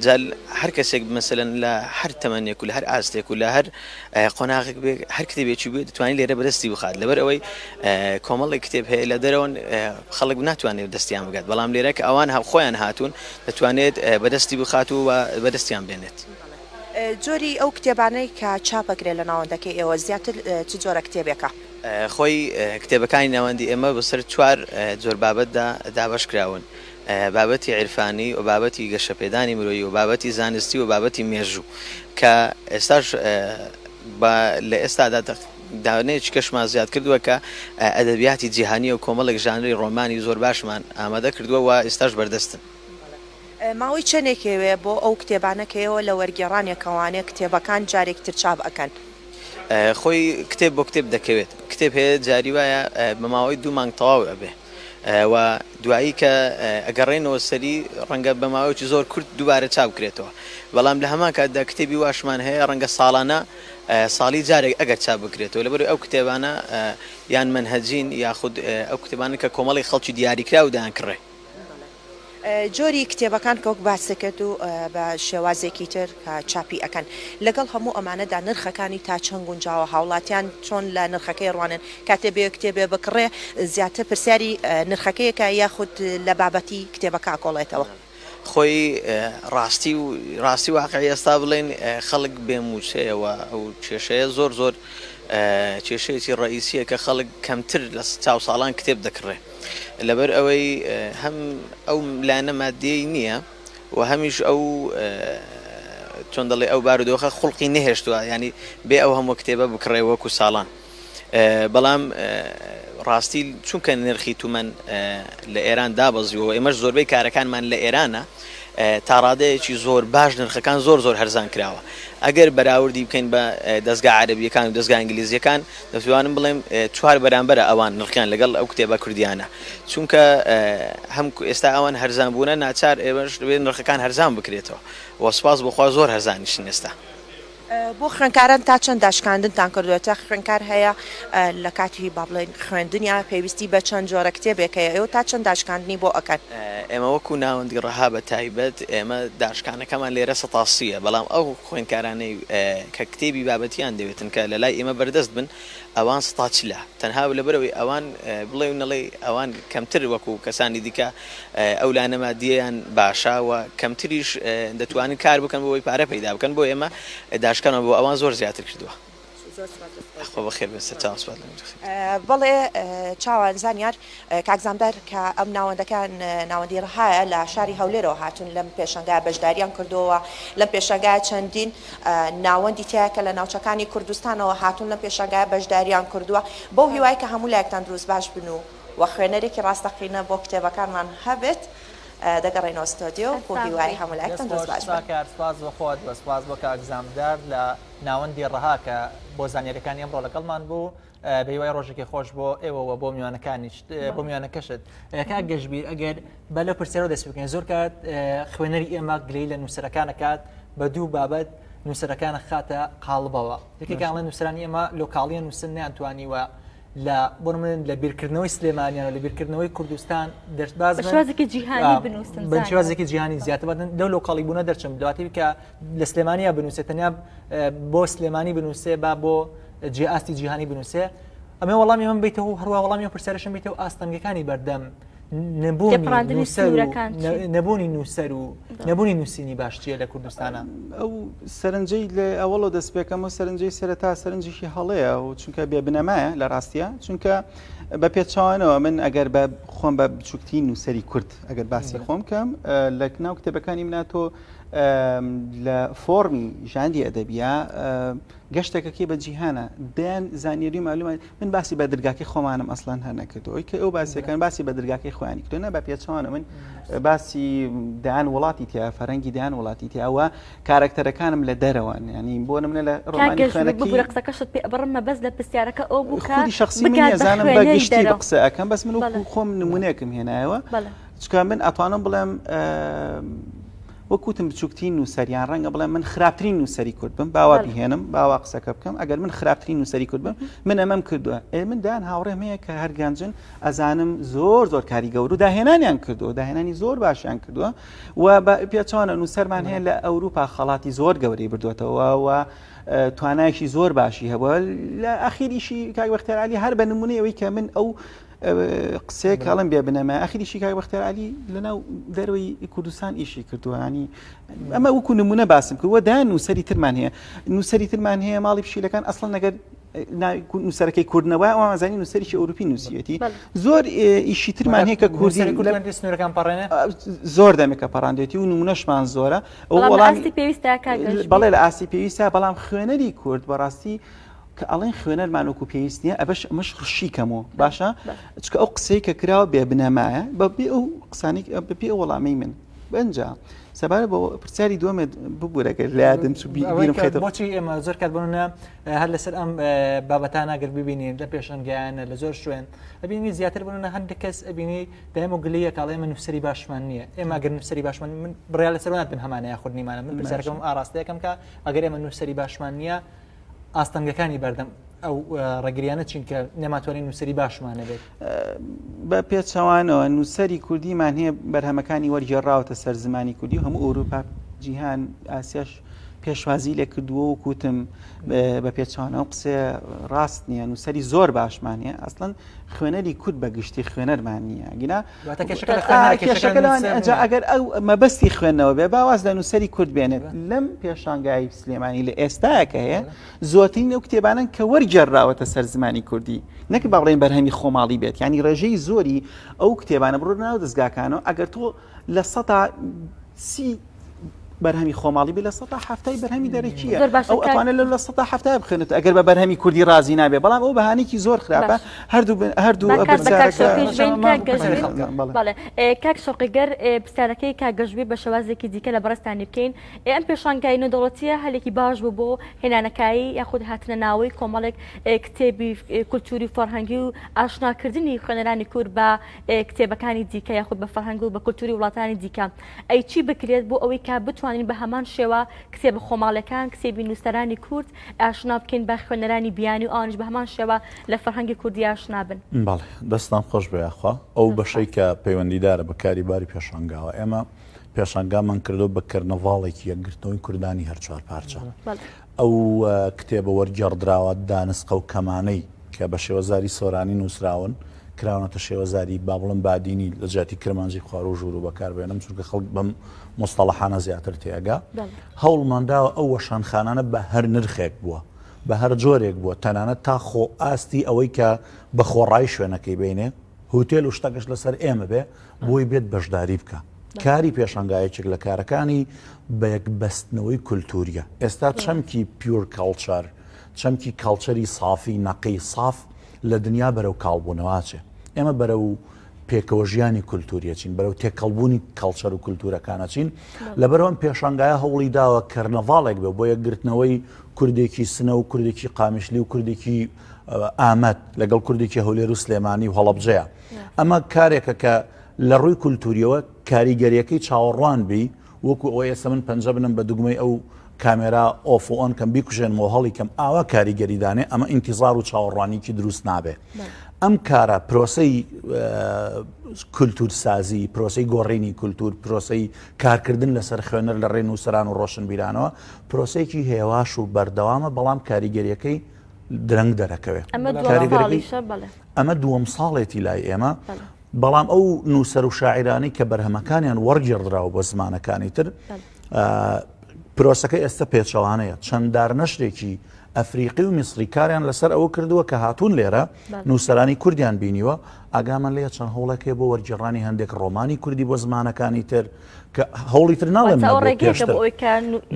S10: جال هەر کەسێک مەسەلەن لە هەر تەمەنێک و لە هەر ئاستێک و لە هەر قۆناغێک بێ هەر کتێبێکی بێت دەتوانێت لێرە بەدەستی بخات لەبەر ئەوەی کۆمەڵی کتێب هەیە لە دەرەوە خەڵک ناتوانێت دەستیان بگات بەڵام لێرە کە ئەوان خۆیان هاتوون دەتوانێت بەدەستی بخات و بەدەستیان بێنێت
S5: جۆری ئەو کتێبانەی کە چاپەکرێت لە ناوەندەکەی ئێوە زیاتر چ جۆرە کتێبێکە
S10: خۆی کتێبەکانی ناوەندی ئێمە بەسەر 4 جۆر بابەتدا دابەش کراون بابەتی عیرفانی و بابەتی گەشەپێدانی مرۆیی و بابەتی زانستی و بابەتی مێژوو کە ئێستاش لە ئێستادا داوانەیەکی کەشمان زیاد کردووە کە ئەدەبیاتی جیهانی و کۆمەڵێک ژانری ڕۆمانی زۆر باشمان ئامادە کردووە و ئێستاش بەردەستن
S5: ماوەی چەندێکەوێ بۆ ئەو کتێبانەکەیەوە لە وەرگێڕانێکەوانێ کتێبەکان جارێکتر چاپ ئەەکەن
S10: خۆی کتێب بۆ کتێب دەکەوێت کتێب هەیە جاری وایە بە ماوەی 2 مانگ تەواو ئەبێ و دوایی کە ئەگەڕێنەوە سەری ڕەنگە بەماوەیەکی زۆر کورت دووبارە چاو بکرێتەوە بەڵام لە هەمان کاتدا کتێبی واشمان هەیە ڕەنگە ساڵانە ساڵی جارێک ئەگەر چاپ بکرێتەوە لەبەر ئەو کتێبانە یان منهەجین یاخود ئەو کتێبانە کە کۆمەڵی خەڵکی دیاریکرا و دایانکڕێ
S5: جۆری کتێبەکان کەوک باسەکەت و بە شێوازێکی تر کە چاپی ئەەکەن لەگەڵ هەموو ئەمانەدا نرخەکانی تا چەند گونجاوە هاوڵاتیان چۆن لە نرخەکەی ڕوانن کاتێ بێ کتێبێ بکڕێ زیاتر پرسیاری نرخەکەیەکە یاخود لە بابەتی کتێبەکە کۆڵێتەوە
S10: خۆی ڕاستی واقعی ئێستا بڵێن خەڵک بێموچەیەوە ئەو کێشەیە زۆر زۆر کێشەیەکی ڕئیسیە کە خەڵک کەمتر لە چاو ساڵان کتێب دەکڕێ لەبەر ئەوەی هەم ئەو لانە مادیەی نییە و هەمیش ئەو چۆن دەڵێ ئەو بارودۆخە خوڵقی نەهێشتووە ینی بێ ئەو هەموو کتێبە بکڕێ وەکو ساڵان بەڵام ڕاستی چونکە نرخی تومەن لە ئێران دابەزیەوە ئێمەش زۆربەی کارەکانمان لە ئێرانە تا ڕادەیەکی زۆر باش نرخەکان زۆر هەرزان کراوە ئەگەر بەراوردی بکەین بە دەستگا عەرەبیەکان و دەستگا ئینگلیزیەکان دەتوانم بڵێم 4 بەرامبەرە ئەوان نرخیان لەگەڵ ئەو کتێبە کوردیانە چونکە هەم ئێستا ئەوان هەرزان بوونە ناچار ئێمەش دەبێت نرخەکان هەرزان بکرێتەوە وەسپاس بخوا زۆر هەرزانیشن ئێستا
S5: بۆ خوێنکاران تا چەند داشکاندنتان کردوێتە خوێنکار هەیە لە کاتی با بڵێن خوێندنیا پێویستی بە چەند جۆرە کتێبێکەیە ئێوە تا چەند داشکاندنی بۆ ئەکەن
S10: ئێمە وەکو ناوەندی ڕەها بە تایبەت ئێمە داشکانەکەمان لێرە سەتاسیە بەڵام ئەو خوێنکارانەی کە کتێبی بابەتیان دەوێتن کە لە لای ئێمە بەردەست بن ئەوان سڵە تەنها لەبەرەوەی ئەوان بڵێ نەڵێ ئەوان کەمتر وەکو کەسانی دیکە ئەو لانەما دییان باشاوە کەمتریش دەتوانین کار بکەن بۆی پارە پەیدا بکەن بۆ ئێمە داشکانەوە بۆ ئەوان زۆر زیاتر کردووە بەخێر
S5: بەڵێ چاوان زانیار کاکزامدار کە ئەم ناوەندەکان ناوەندی ڕەهایە لە شاری هەولێرەوە هاتون لەم پێشەنگای بەشداریان کردەوە لەم پێشەنگای چەندین ناوەندی تایە کە لە ناوچەکانی کوردستانەوە هاتون لەم پێشەنگای بەشداریان کردووە بۆ هیوای کە هەموو لایەکتان دروست باش بن و خوێنەرێکی ڕاستەقینە بۆ کتێبەکانمان هەبێت دەگەڕێنەوە ستۆدیۆ بۆ هیوای هەموو لایەکتان دروست باش
S2: سپاس بۆ خۆت و سپاس بۆ کاکزامدار لە ناوەندی ڕەها کە بۆ زانیاریەکانی ئەمڕۆ لەگەڵمان بوو بە هیوای ڕۆژێکی خۆش بۆ ئێوەوە بۆ میوانەکەشت کاک گەشتبیر ئەگەر بە لە پرسیارەوە دەست بکەین زۆر کات خوێنەری ئێمە گلەی لە نووسەرەکانەکات بە دوو بابەت نووسەرەکانە خاتە قاڵبەوە یەکێکیان نووسرانی ئێمە لۆکاڵیە نووسن نیانتوانیوە لە بۆ من لە بیرکردنەوەی سلێمانیان لە بیرکردنەوەی کوردستان دەرباز
S1: شوازێکی جیهانی بنووسن
S2: بە شێوازێکی جیهانی زیاتر لەو لۆکاڵی بوونە دەرچم دواتری کە لە سلێمانیا بنووسێت تەنیا بۆ سلێمانی بنووسێ با بۆ ئاستی جیهانی بنووسێ ئەمێ وەڵامی من بیتەوە هەروە وەڵامی پرسیارەشم بیتەوە ئاستەنگەکانی بەردەم نەبوونی نووسەر و نەبوونی نووسینی باشتیە لە کوردستانە
S4: ئەو سەرنجەی لە ئەوڵۆ دەست پێکەم و سەرنجەی سەرەتا سەرنجێکی هەڵەیە و چونکە بێبنەمایە لە ڕاستیە چونکە بە پێچوانەوە من ئەگەر بە خۆم بە بچووکتی نووسەری کورد ئەگەر باسی خۆم کەم لە ناو کتێبەکانی مناتۆ لە فۆرمی ژاندی ئەدەبیە گەشتێکەکەی بە جیهانە دەیان زانیاری معلومات من باسی بە دەرگاکەی خۆمانم ئەسڵان هەر نەکردەوەی کە ئەو باسیەکان باسی بە دەرگاکەی خۆیانی کردوە بە پێچوانە من باسی دایان وڵاتی تیا فەرەنگی دایان وڵاتی تیاوە کارکتەرەکانم لە دەرەوەن ینی بۆ نمونە لە ڕۆمانی خوێنەکەی
S1: قسەکەشت پێ بڕمە بەس لە پرسیارەکە ئەو بوو
S4: خودی شخصی من نێزانم بە گشتی بە قسە ئەەکەم بەس من خۆم نمونەیەکم هێنایەوە چکە من ئەتوانم بڵێم وەکوتم بچووکترین نووسەریان ڕەنگە بڵێم من خراپترین نووسەری کورد بم باوا بهێنم باوا قسەکە بکەم ئەگەر من خراپترین نووسەری کورد بم من ئەمەم کردووە من دایان هاوڕێم هەیە کە هەرگانجن ئەزانم زۆر کاری گەور و داهێنانیان کردووە داهێنانی زۆر باشیان کردووە و پێچوانە نووسەرمان هەیە لە ئەوروپا خەڵاتی زۆر گەورەی بردوێتەوە و توانایشی زۆر باشی هەبووە لە ئەخیریشی کاک بەختیار عەلی هەر بە نمونەیەوەی کە من ئەو قسەیەک هەڵم بێ بنەمە ئەخیریشی کاک بەختیار عەلی لەناو دەرەوەی کوردستان ئیشی کردووە ینی ئەمە وەکو نمونە باسم کردووە دا نووسەری ترمان هەیە نووسەری ترمان هەیە ماڵی پشیلەکان ئەسڵەن نەگەر نووسەرەکەی کوردنەوە ئەوانزانی نووسەرێکی ئەوروپی نووسیەتی زۆر ئیشی ترمان هەیە کە کوردی
S2: سنوورەکان پەڕێنە
S4: زۆر دەمێکە پەڕاندێتی و نمونەشمان زۆرە بەڵێ لە ئاستی پێویستە بەڵام خوێنەری کورد بەڕاستی کە ئەڵێن خوێنەرمان وەکو پێویست نییە ئەبەش ئەمەش ڕشیکەمەوە باشە چکە ئەو قسەی کە کراوە بێ بنەمایە بەبێ ئەو قسانی بەپێ ئەو وەڵامەی من بەنجا سەبارە بۆ پرسیاری دووەمێت ببوورەگەر لادم بیرم خێتەوە
S2: بۆچی ئێمە زۆر کات بنە هەر لەسەر ئەم بابەتانە گەر ببینین لە پێشنگیانە لە زۆر شوێن ئەبینی زیاتر بنە هەندێک کەس ئەبینی دایم و گلیە کاڵێ من نووسری باشمان نییە ئێمە گەر نووسری باشمان من بڕیا لەسەر ناتبن هەمانەیە خودنیمانە من پرسیارەکەم ئاراستەیەکەم کە ئەگەر ئێمە نووسری باشمان نییە ئاستەنگەکانی بەردەم ئەو ڕێگریانە چینکە نەماتوانین نووسری باشمانە بێت
S4: بە پێچەوانەوە نووسری کوردیمان هەیە بەرهەمەکانی وەرگێڕاوەتە سەر زمانی کوردی و هەموو ئەوروپا جیهان ئاسیاش پێشوازی لێ کردووە و کوتم بە پێچوانەوە قسێ ڕاست نییە نووسری زۆر باشمان هەیە ئەسڵەن خوێنەری کورد بە گشتی خوێنەرمان نییە گینا ئەگەر ئەو مەبەستی خوێندنەوە بێ باواز لە نووسری کورد بێنێت لەم پێشانگای سلێمانی لە ئێستاکە هەیە زۆرترین ئەو کتێبانن کە وەرگێڕاوەتە سەر زمانی کوردی نەک باڵێن بەرهەمی خۆماڵی بێت ینی ڕێژەی زۆری ئەو کتێبانە بڕۆ ناو دەستگاکانەوە ئەگەر تۆ لە 130 بەرهەمی خۆماڵی بێ لە 170 بەرهەمی دەرەکیە ئەو ئەتوانێت لە 170 بخێنێت ئەگەر بە بەرهەمی کوردی رازی نابێ بەڵام ئەو بەهانێکی زۆر خراپە هەردوو
S1: کاک شۆقیگەر پرسیارەکەی کاگەژبێ بە شێوازێکی دیکە لە بەڕستانی بکەین ئەم پێشانگای نەدەوڵەتیە هەلێکی باش بوو بۆ هێنانەکایی یاخود هاتنە ناوەی کۆمەڵێک کتێبی کولتوری فەرهەنگی و ئاشناکردنی خوێنەرانی کورد بە کتێبەکانی دیکە یاخود بە فەرهەنگ و بە کولتوری وڵاتانی دیکە ئەی چی بکرێت بۆ ئەوەی کە بە هەمان شێوە کتێبە خۆماڵەکان کتێبی نووسەرانی کورد ئاشنا بکەین بە خوێنەرانی بیانی و ئەوانش بە هەمان شێوە لە فەرهەنگی کوردی ئاشنا بن.
S3: بەڵێ دەستان خۆش بەیاخوا ئەو بەشەی کە پەیوەندیدارە بە کاریباری پێشانگاوە ئێمە پێشانگامان کردو بە کەرنەڤاڵێکی یەکگرتنەوەی کوردانی هەر چوار پارچە ئەو کتێبە وەرگێڕدراوە دانسقە و کەمانەی کە بە شێوەزاری سۆرانی نووسراون کراونەتە شێوەزاری با بڵم بادینی لە جاتی کرمانجی خوار و ژوور و بەکاربێنم چونکە خەڵک بەم مستەڵەحانە زیاتر تێگا هەوڵمانداوە ئەو وەشانخانانە بە هەر نرخێک بووە بە هەر جۆرێک بووە تەنانەت تا خۆ ئاستی ئەوەی کە بە خۆڕای شوێنەکەی بینێ هوتێل و شتەکەش لەسەر ئێمە بێ بۆی بێت بەشداری بکە کاری پێشانگایەکێک لە کارەکانی بە یەکبەستنەوەی کولتوریە ئێستا چەمکی پیور کاڵچەر چەمکی کاڵچەری سافی نەقی ساف لە دنیا بەرەو کاڵبوونەوەچێ ئێمە بەرەو پێکەوە ژیانی کولتوریەچین بەرەو تێکەڵبوونی کاڵچەر و کولتورەکانەچین لەبەرەوەم پێشانگایە هەوڵی داوە کەرنەڤاڵێک بێ بۆ یەکگرتنەوەی کوردێکی سنە و کوردێکی قامیشلی و کوردێکی ئامەد لەگەڵ کوردێکی هەولێر و سلێمانی و هەڵەبجەیە ئەمە کارێکە کە لە ڕووی کولتوریەوە کاریگەریەکەی چاوەڕوان بی وەکو ئەوە ئێستا من پەنجە بنم بە دوگمەی ئەو کامێرا ئۆف و ئۆن کەم بیکوژێنەوە هەڵی کەم ئاوا کاریگەریدانێ ئەمە ئینتیزار و چاوەڕوانیکی دروست نابێ ئەم کارە پرۆسەی کولتورسازی پرۆسەی گۆڕینی کولتور پرۆسەی کارکردن لەسەر خوێنەر لە ڕێ نووسەران و ڕۆشنبیرانەوە پرۆسەیەکی هێواش و بەردەوامە بەڵام کاریگەریەکەی درەنگ دەرەکەوێت ئەمە دووەم ساڵێتی لای ئێمە بەڵام ئەو نووسەر و شاعیرانی کە بەرهەمەکانیان وەرگێڕدراوە بۆ زمانەکانی تر پرۆسەکە ئێستا پێچەوانەیە چەنددار نەشرێکی ئەفریقی و میسری کاریان لەسەر ئەوە کردووە کە هاتوون لێرە نووسەرانی کوردیان بینیوە ئاگامان لێ چەند هەوڵەکەی بۆ وەرگێڕانی هەندێک ڕۆمانی کوردی بۆ زمانەکانی تر کە هەوڵی تر ناڵێم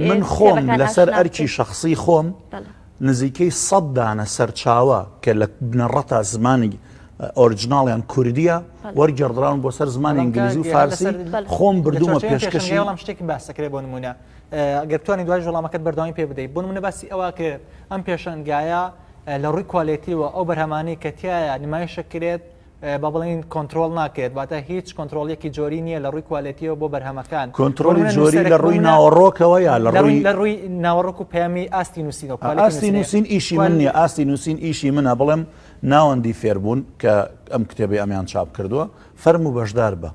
S3: من خۆم لەسەر ئەرکی شەخصی خۆم نزیکەی 100 دانە سەرچاوە کە لە بنەڕەتە زمانی ئۆریجناڵیان کوردیە وەرگێڕدراون بۆ سەر زمانی ئینگلیزی و فارسی خۆم بردوومە پێشکەشی
S2: وەڵام شتێکی باسەکرێ بۆ نمونە ئەگەر توانی دوای وەڵامەکەت بەردەوامی پێ بدەیت بۆ نمونە باسی ئەوە کە ئەم پێشەنگایە لە ڕووی کوالیتیەوە ئەو بەرهەمانەی کە تایە نمایشەکرێت با بڵین کۆنتترۆل ناکرێت واتە هیچ کۆنتترۆلێکی جۆری نییە لە ڕووی کوالیتیەوە بۆ بەرهەمەکان
S3: کۆنتترۆلی جۆری لە ڕووی ناوەڕۆکەوە یا لە
S2: ڕووی ناوەڕۆک و پەیامی ئاستی نووسینەوە
S3: ئاستی نووسین ئیشی من نییە ئاستی نووسین ئیشی منە بڵێم ناوەندی فێربوون کە ئەم کتێبی ئەمیان چاپ کردووە فەرم و بەشدار بە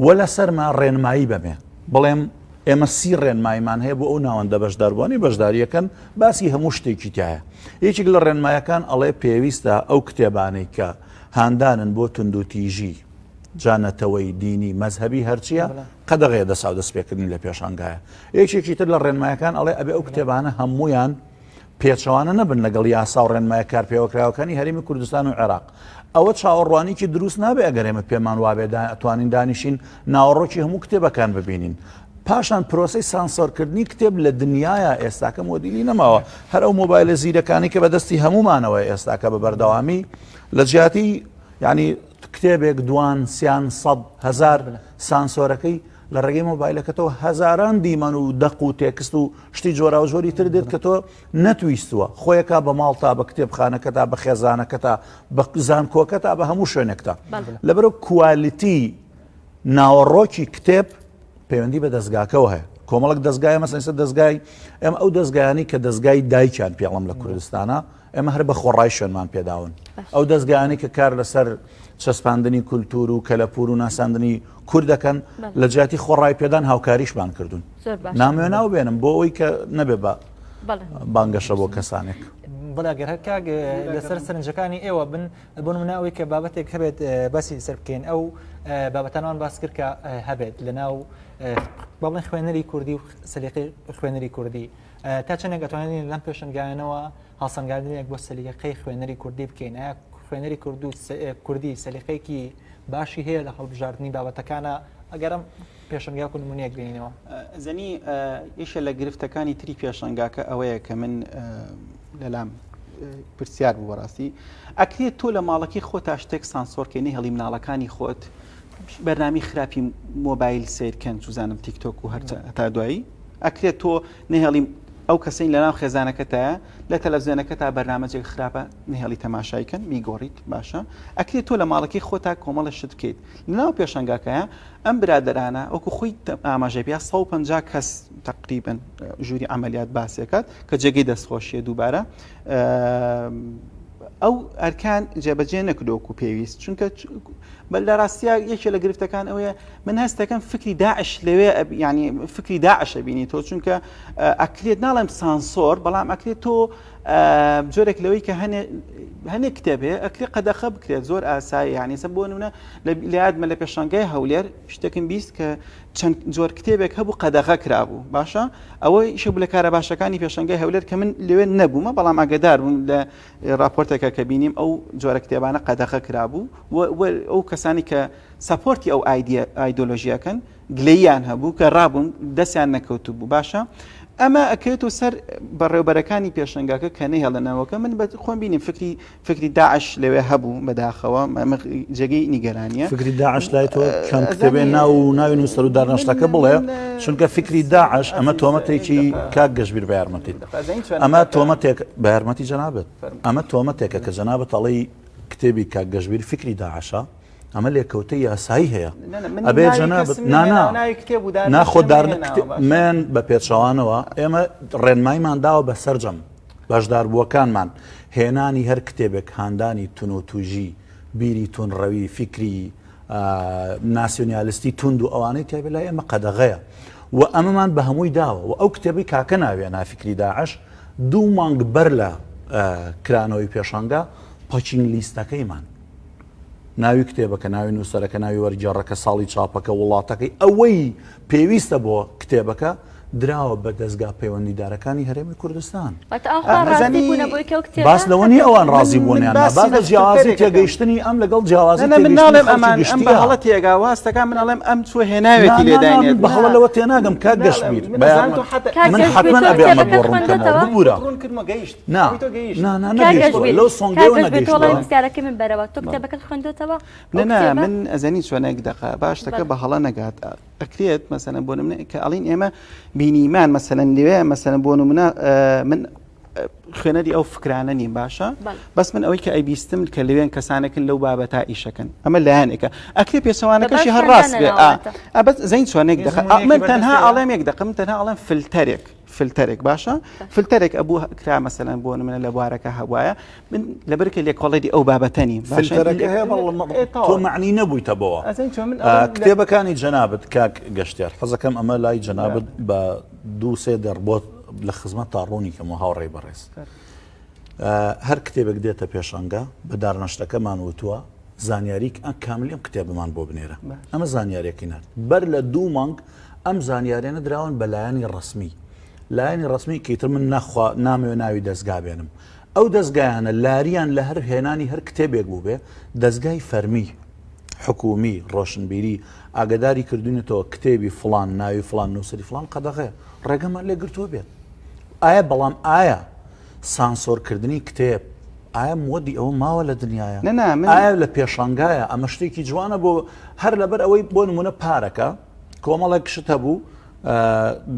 S3: وە لە سەرمان ڕێنمایی بەمێ بڵێم ئێمە 30 ڕێنمایمان هەیە بۆ ئەو ناوەندە بەشداربوونی بەشداریەکەن باسی هەموو شتێکی تایە یەکێک لە ڕێنمایەکان ئەڵێ پێویستە ئەو کتێبانەی کە هاندانن بۆ تونند و تیژی جانەتەوەی دینی مەزهبی هەرچیە قەدەغەیە دەسا و دەستپێکردنی لە پێشانگایە یەکێکی تر لە ڕێنمایەکان ئەڵێ ئەبێ ئەو کتێبانە هەمویان پێچەوانە نەبن لەگەڵ یاسا و ڕێنمایە کارپێوەکراوەکانی هەرێمی کوردستان و عێراق ئەوە چاوەڕوانیکی دروست نابێ ئەگەر ئێمە پێمان وابێ ئەتوانین دانیشین ناوەڕۆکی هەموو کتێبەکان ببینین پاشان پرۆسەی سانسۆرکردنی کتێب لە دنیاە ئێستاکە مۆدیلی نەماوە هەر ئەو مۆبایلە زیرەکانی کە بەدەستی هەمومانەوە ئێستاکە بە بەردەوامی لە جیاتی ینی کتێبێک دوان سیان 100 هزار سانسۆرەکەی لە ڕێگەی مۆبایلەکەتەوە هەزاران دیمەن و دەق و تێکست و شتی جۆرا و زۆری تر دێت کە تۆ نەتویستووە خۆیەکە بە ماڵتا بە کتێبخانەکەتا بە خێزانەکەتا بە زانکۆکەتا بە هەموو شوێنێکتا لەبەرەوە کوالیتی ناوەڕۆکی کتێب پەیوەندی بە دەستگاکەەوە هەیە کۆمەڵک دەستگای مەسەن دەستگای ئەم ئەو دەستگایانی کە دەستگای دایکیان پێڵم لە کوردستانە ئێمە هەر بە خۆڕای شوێنمان پێداون ئەو دەستگایانی کە کار لەسەر چەسپاندنی کولتور و کەلەپور و ناساندنی کوردەکەن لە جیاتی خۆڕای پێدان هاوکاریشمان کردوون نامێناو بێنم بۆ ئەوی کە نەبێ بە بانگەشە بۆ کەسانێک
S2: بەڵاگەر هەر کاک لەسەر سەرنجەکانی ئێوە بن بۆ نمونەوەی کە بابەتێک هەبێت باسی سەر بکەین ئەو بابەتانوان باس کرد کە هەبێت لەناو بەڵێن خوێنەری کوردی و سەلیقەی خوێنەری کوردی تا چەندێک ئەتوانین لەم پێشنگایانەوە هەڵسەنگاندنێک بۆ سەلیقەی خوێنەری کوردی بکەین ئایا خوێنەری کوردی سەلیقەیەکی باشی هەیە لە هەڵبژاردننی بابەتەکانە ئەگەرم پێشنگا و نمونەیەک بینینەوە
S4: زەنی یەشە لە گرفتەکانی تری پێشنگاکە ئەوەیە کە من لەلام پرسیار بوو بەڕاستی ئەکرێت تۆ لە ماڵەکەی خۆت تا شتێک سانسۆرکەی هەڵی مناڵەکانی خۆت بەرنامی خراپی مۆبایل سیرکەن سوزانم تیکتۆک و هەر تا دوایی ئەکرێت تۆ نهێڵی ئەو کەسەی لەناو خێزانەکەتە لە تەلەڤیزیۆنەکە تا بەرنامەجێک خراپە نهێڵی تەماشایکەن میگۆڕیت باشە ئەکرێت تۆ لە ماڵەکەی خۆتا کۆمەڵە شت بکەیت لەناو پێشنگاکەیە ئەم برادرانە ئەوکو خۆی ئاماژە پێ 150 کەس تقریبن ژووری عملیات باسێکات کە جێگەی دەستخۆشیە دووبارە ئەو ئەرکان جێبەجێ نەکردۆکو پێویست چونکە لە ڕاستیا یەکێ لە گرفتەکان ئەوەیە من هەستەکەم فکری داعش لەوێ ینی فکری داعشە بینی تۆ چونکە ئەکرێت ناڵێم سانسۆر بەڵام ئەکرێت تۆ جۆرێک لەوەی کە هەنێک کتێبێ ئەکرێ قەدەخە بکرێت زۆر ئاسایی یعنی سە بۆ نمونە لە یادمە لە پێشانگای هەولێر شتێکم بیست کە چەند جۆر کتێبێک هەبوو قەدەخە کرابوو باشە ئەوەی شە بوو لە کارە باشەکانی پێشانگای هەولێر کە من لەوێ نەبوومە بەڵام ئاگدار بووم لە راپۆرتێکە کە بینیم ئەو جۆرە کتێبانە قەدەخە کرابوو ئەو کەسانی کە سەپۆرتی ئەو ئایدۆلۆژیەکەن گلەییان هەبوو کە ڕابوون دەستیان نەکەوتو بوو باشە ئەمە ئەکەوێت و سەر بەڕێوبەرەکانی پێشنگاکە کە نەهێڵەنەوەکە من خۆم بینیم فکری داعش لەوێ هەبوو بەداخەوە جێگەی نیگەرانیە
S3: فکری داعش لای تۆ چەند کتێبێ ناوی نووسەر و دارنەشتەکە بڵێ چونکە فکری داعش ئەمە تۆمەتێکی کاک گەشتبیر بە یارمەتیت ئەمە تۆمەتێک بە یارمەتی جەنابێت ئەمە تۆمەتێکە کە جەنابەت ئەڵەی کتێبی کاک گەشتبیر فکری داعشە ئەمە لێکەوتەی یاسایی هەیە ئەبێ جەنابەت ناخۆدار من بە پێچەوانەوە ئێمە ڕێنمایمان داوە بە سەرجەم بەشداربووەکانمان هێنانی هەر کتێبێک هاندانی تون و توژی بیری تونڕەوی فکری ناسیۆنیالیستی تند و ئەوانەی تێبێ لای ئێمە قەدەغەیە و ئەمەمان بە هەمووی داوە و ئەو کتێبی کاکە ناوێ نافکری داعش 2 مانگ بەر لە کرانەوەی پێشانگا پەچینگ لیستەکەیمان ناوی کتێبەکە ناوی نووسەرەکە ناوی وەرگێڕەکە ساڵی چاپەکە وڵاتەکەی ئەوەی پێویستە بۆ کتێبەکە دراوە بە دەستگا پەیوەندیدارەکانی هەرێمی کوردستان باس لەوە نیە ئەوان ڕازی بوونیان باس لە جیاوازی تێگەیشتنی ئەم لەگەڵ جیاوازی
S4: من ناڵێم ئەمان ئەم بە هەڵە تێگا واستەکان من ئەڵێم ئەم چوە هێناوێتی لێدانێت
S3: بە هەڵە لەوە تێناگەم کاک گەشتبیر من حتما ئەبێ ئەمە بۆ ڕوونکەمەوە ببوورە لەو سۆنگەوە نەگەیشتەوە
S1: من بەرەوە تۆ کتێبەکەت خوێندوتەوە
S4: نه من ئەزانی چۆنێک دقا باشتەکە بە هەڵە نەگات ئەکرێت مەسەلەن بۆ نمونە کە ئەڵین ئێمە بینیمان مەسەلەن لێوێ مەسەلەن بۆ نمونە من خوێنەری ئەو فکرانە نیم باشە بەس من ئەوەی کە ئەیبیستم کە لەوێن کەسانێکن لەو بابەتا ئیشەکەن ئەمە لایەنێکە ئەکرێ پێچەوانەکەشی هەر ڕاست بێ بەس زەین چۆنێک دقا من تەنها ئەڵێم یەک دقم تەنها ئەڵێم فلترێک باشە فلترێک ئەبوو کرا مەسەلەن بۆ منە لە بوارەکە هەبوایە من لەبەرکە لێکۆڵێدی ئەو بابەتەنی
S3: تۆ معنی نەبوویتەبەوە کتێبەکانی جەنابەت کاک گەشتیار حەزەکەم ئەمە لای جەنابەت بە 2-3 دەربۆت لە خزمەت تا ڕوونی کەم و هاوڕێی بەڕێز هەر کتێبێک دێتە پێشانگا بە دارنەشتەکەمان وتووە زانیاری کاملیم کتێبمان بۆ بنێرە ئەمە زانیارێکی نات بەر لە 2 مانگ ئەم زانیارێنە دراون بە لایەنی ڕسمی لایەنی ڕسمی کەیتر من نامەوێ ناوی دەستگا بێنم ئەو دەستگایانە لاریان لە هەر هێنانی هەر کتێبێک بوو بێ دەستگای فەرمی حکومی ڕۆشنبیری ئاگداری کردوونێتەوە کتێبی فلان ناوی فلان نووسری فلان قەدەغەیە ڕێگەمان لێ گرتووە بێت ئایا بەڵام ئایا سانسۆرکردنی کتێب ئایا مۆدی ئەوە ماوە لە دنیاە ئایا لە پێشانگایە ئەمە شتێکی جوانە بۆ هەر لەبەر ئەوەی بۆ نمونە پارەکە کۆمەڵێک شت هەبوو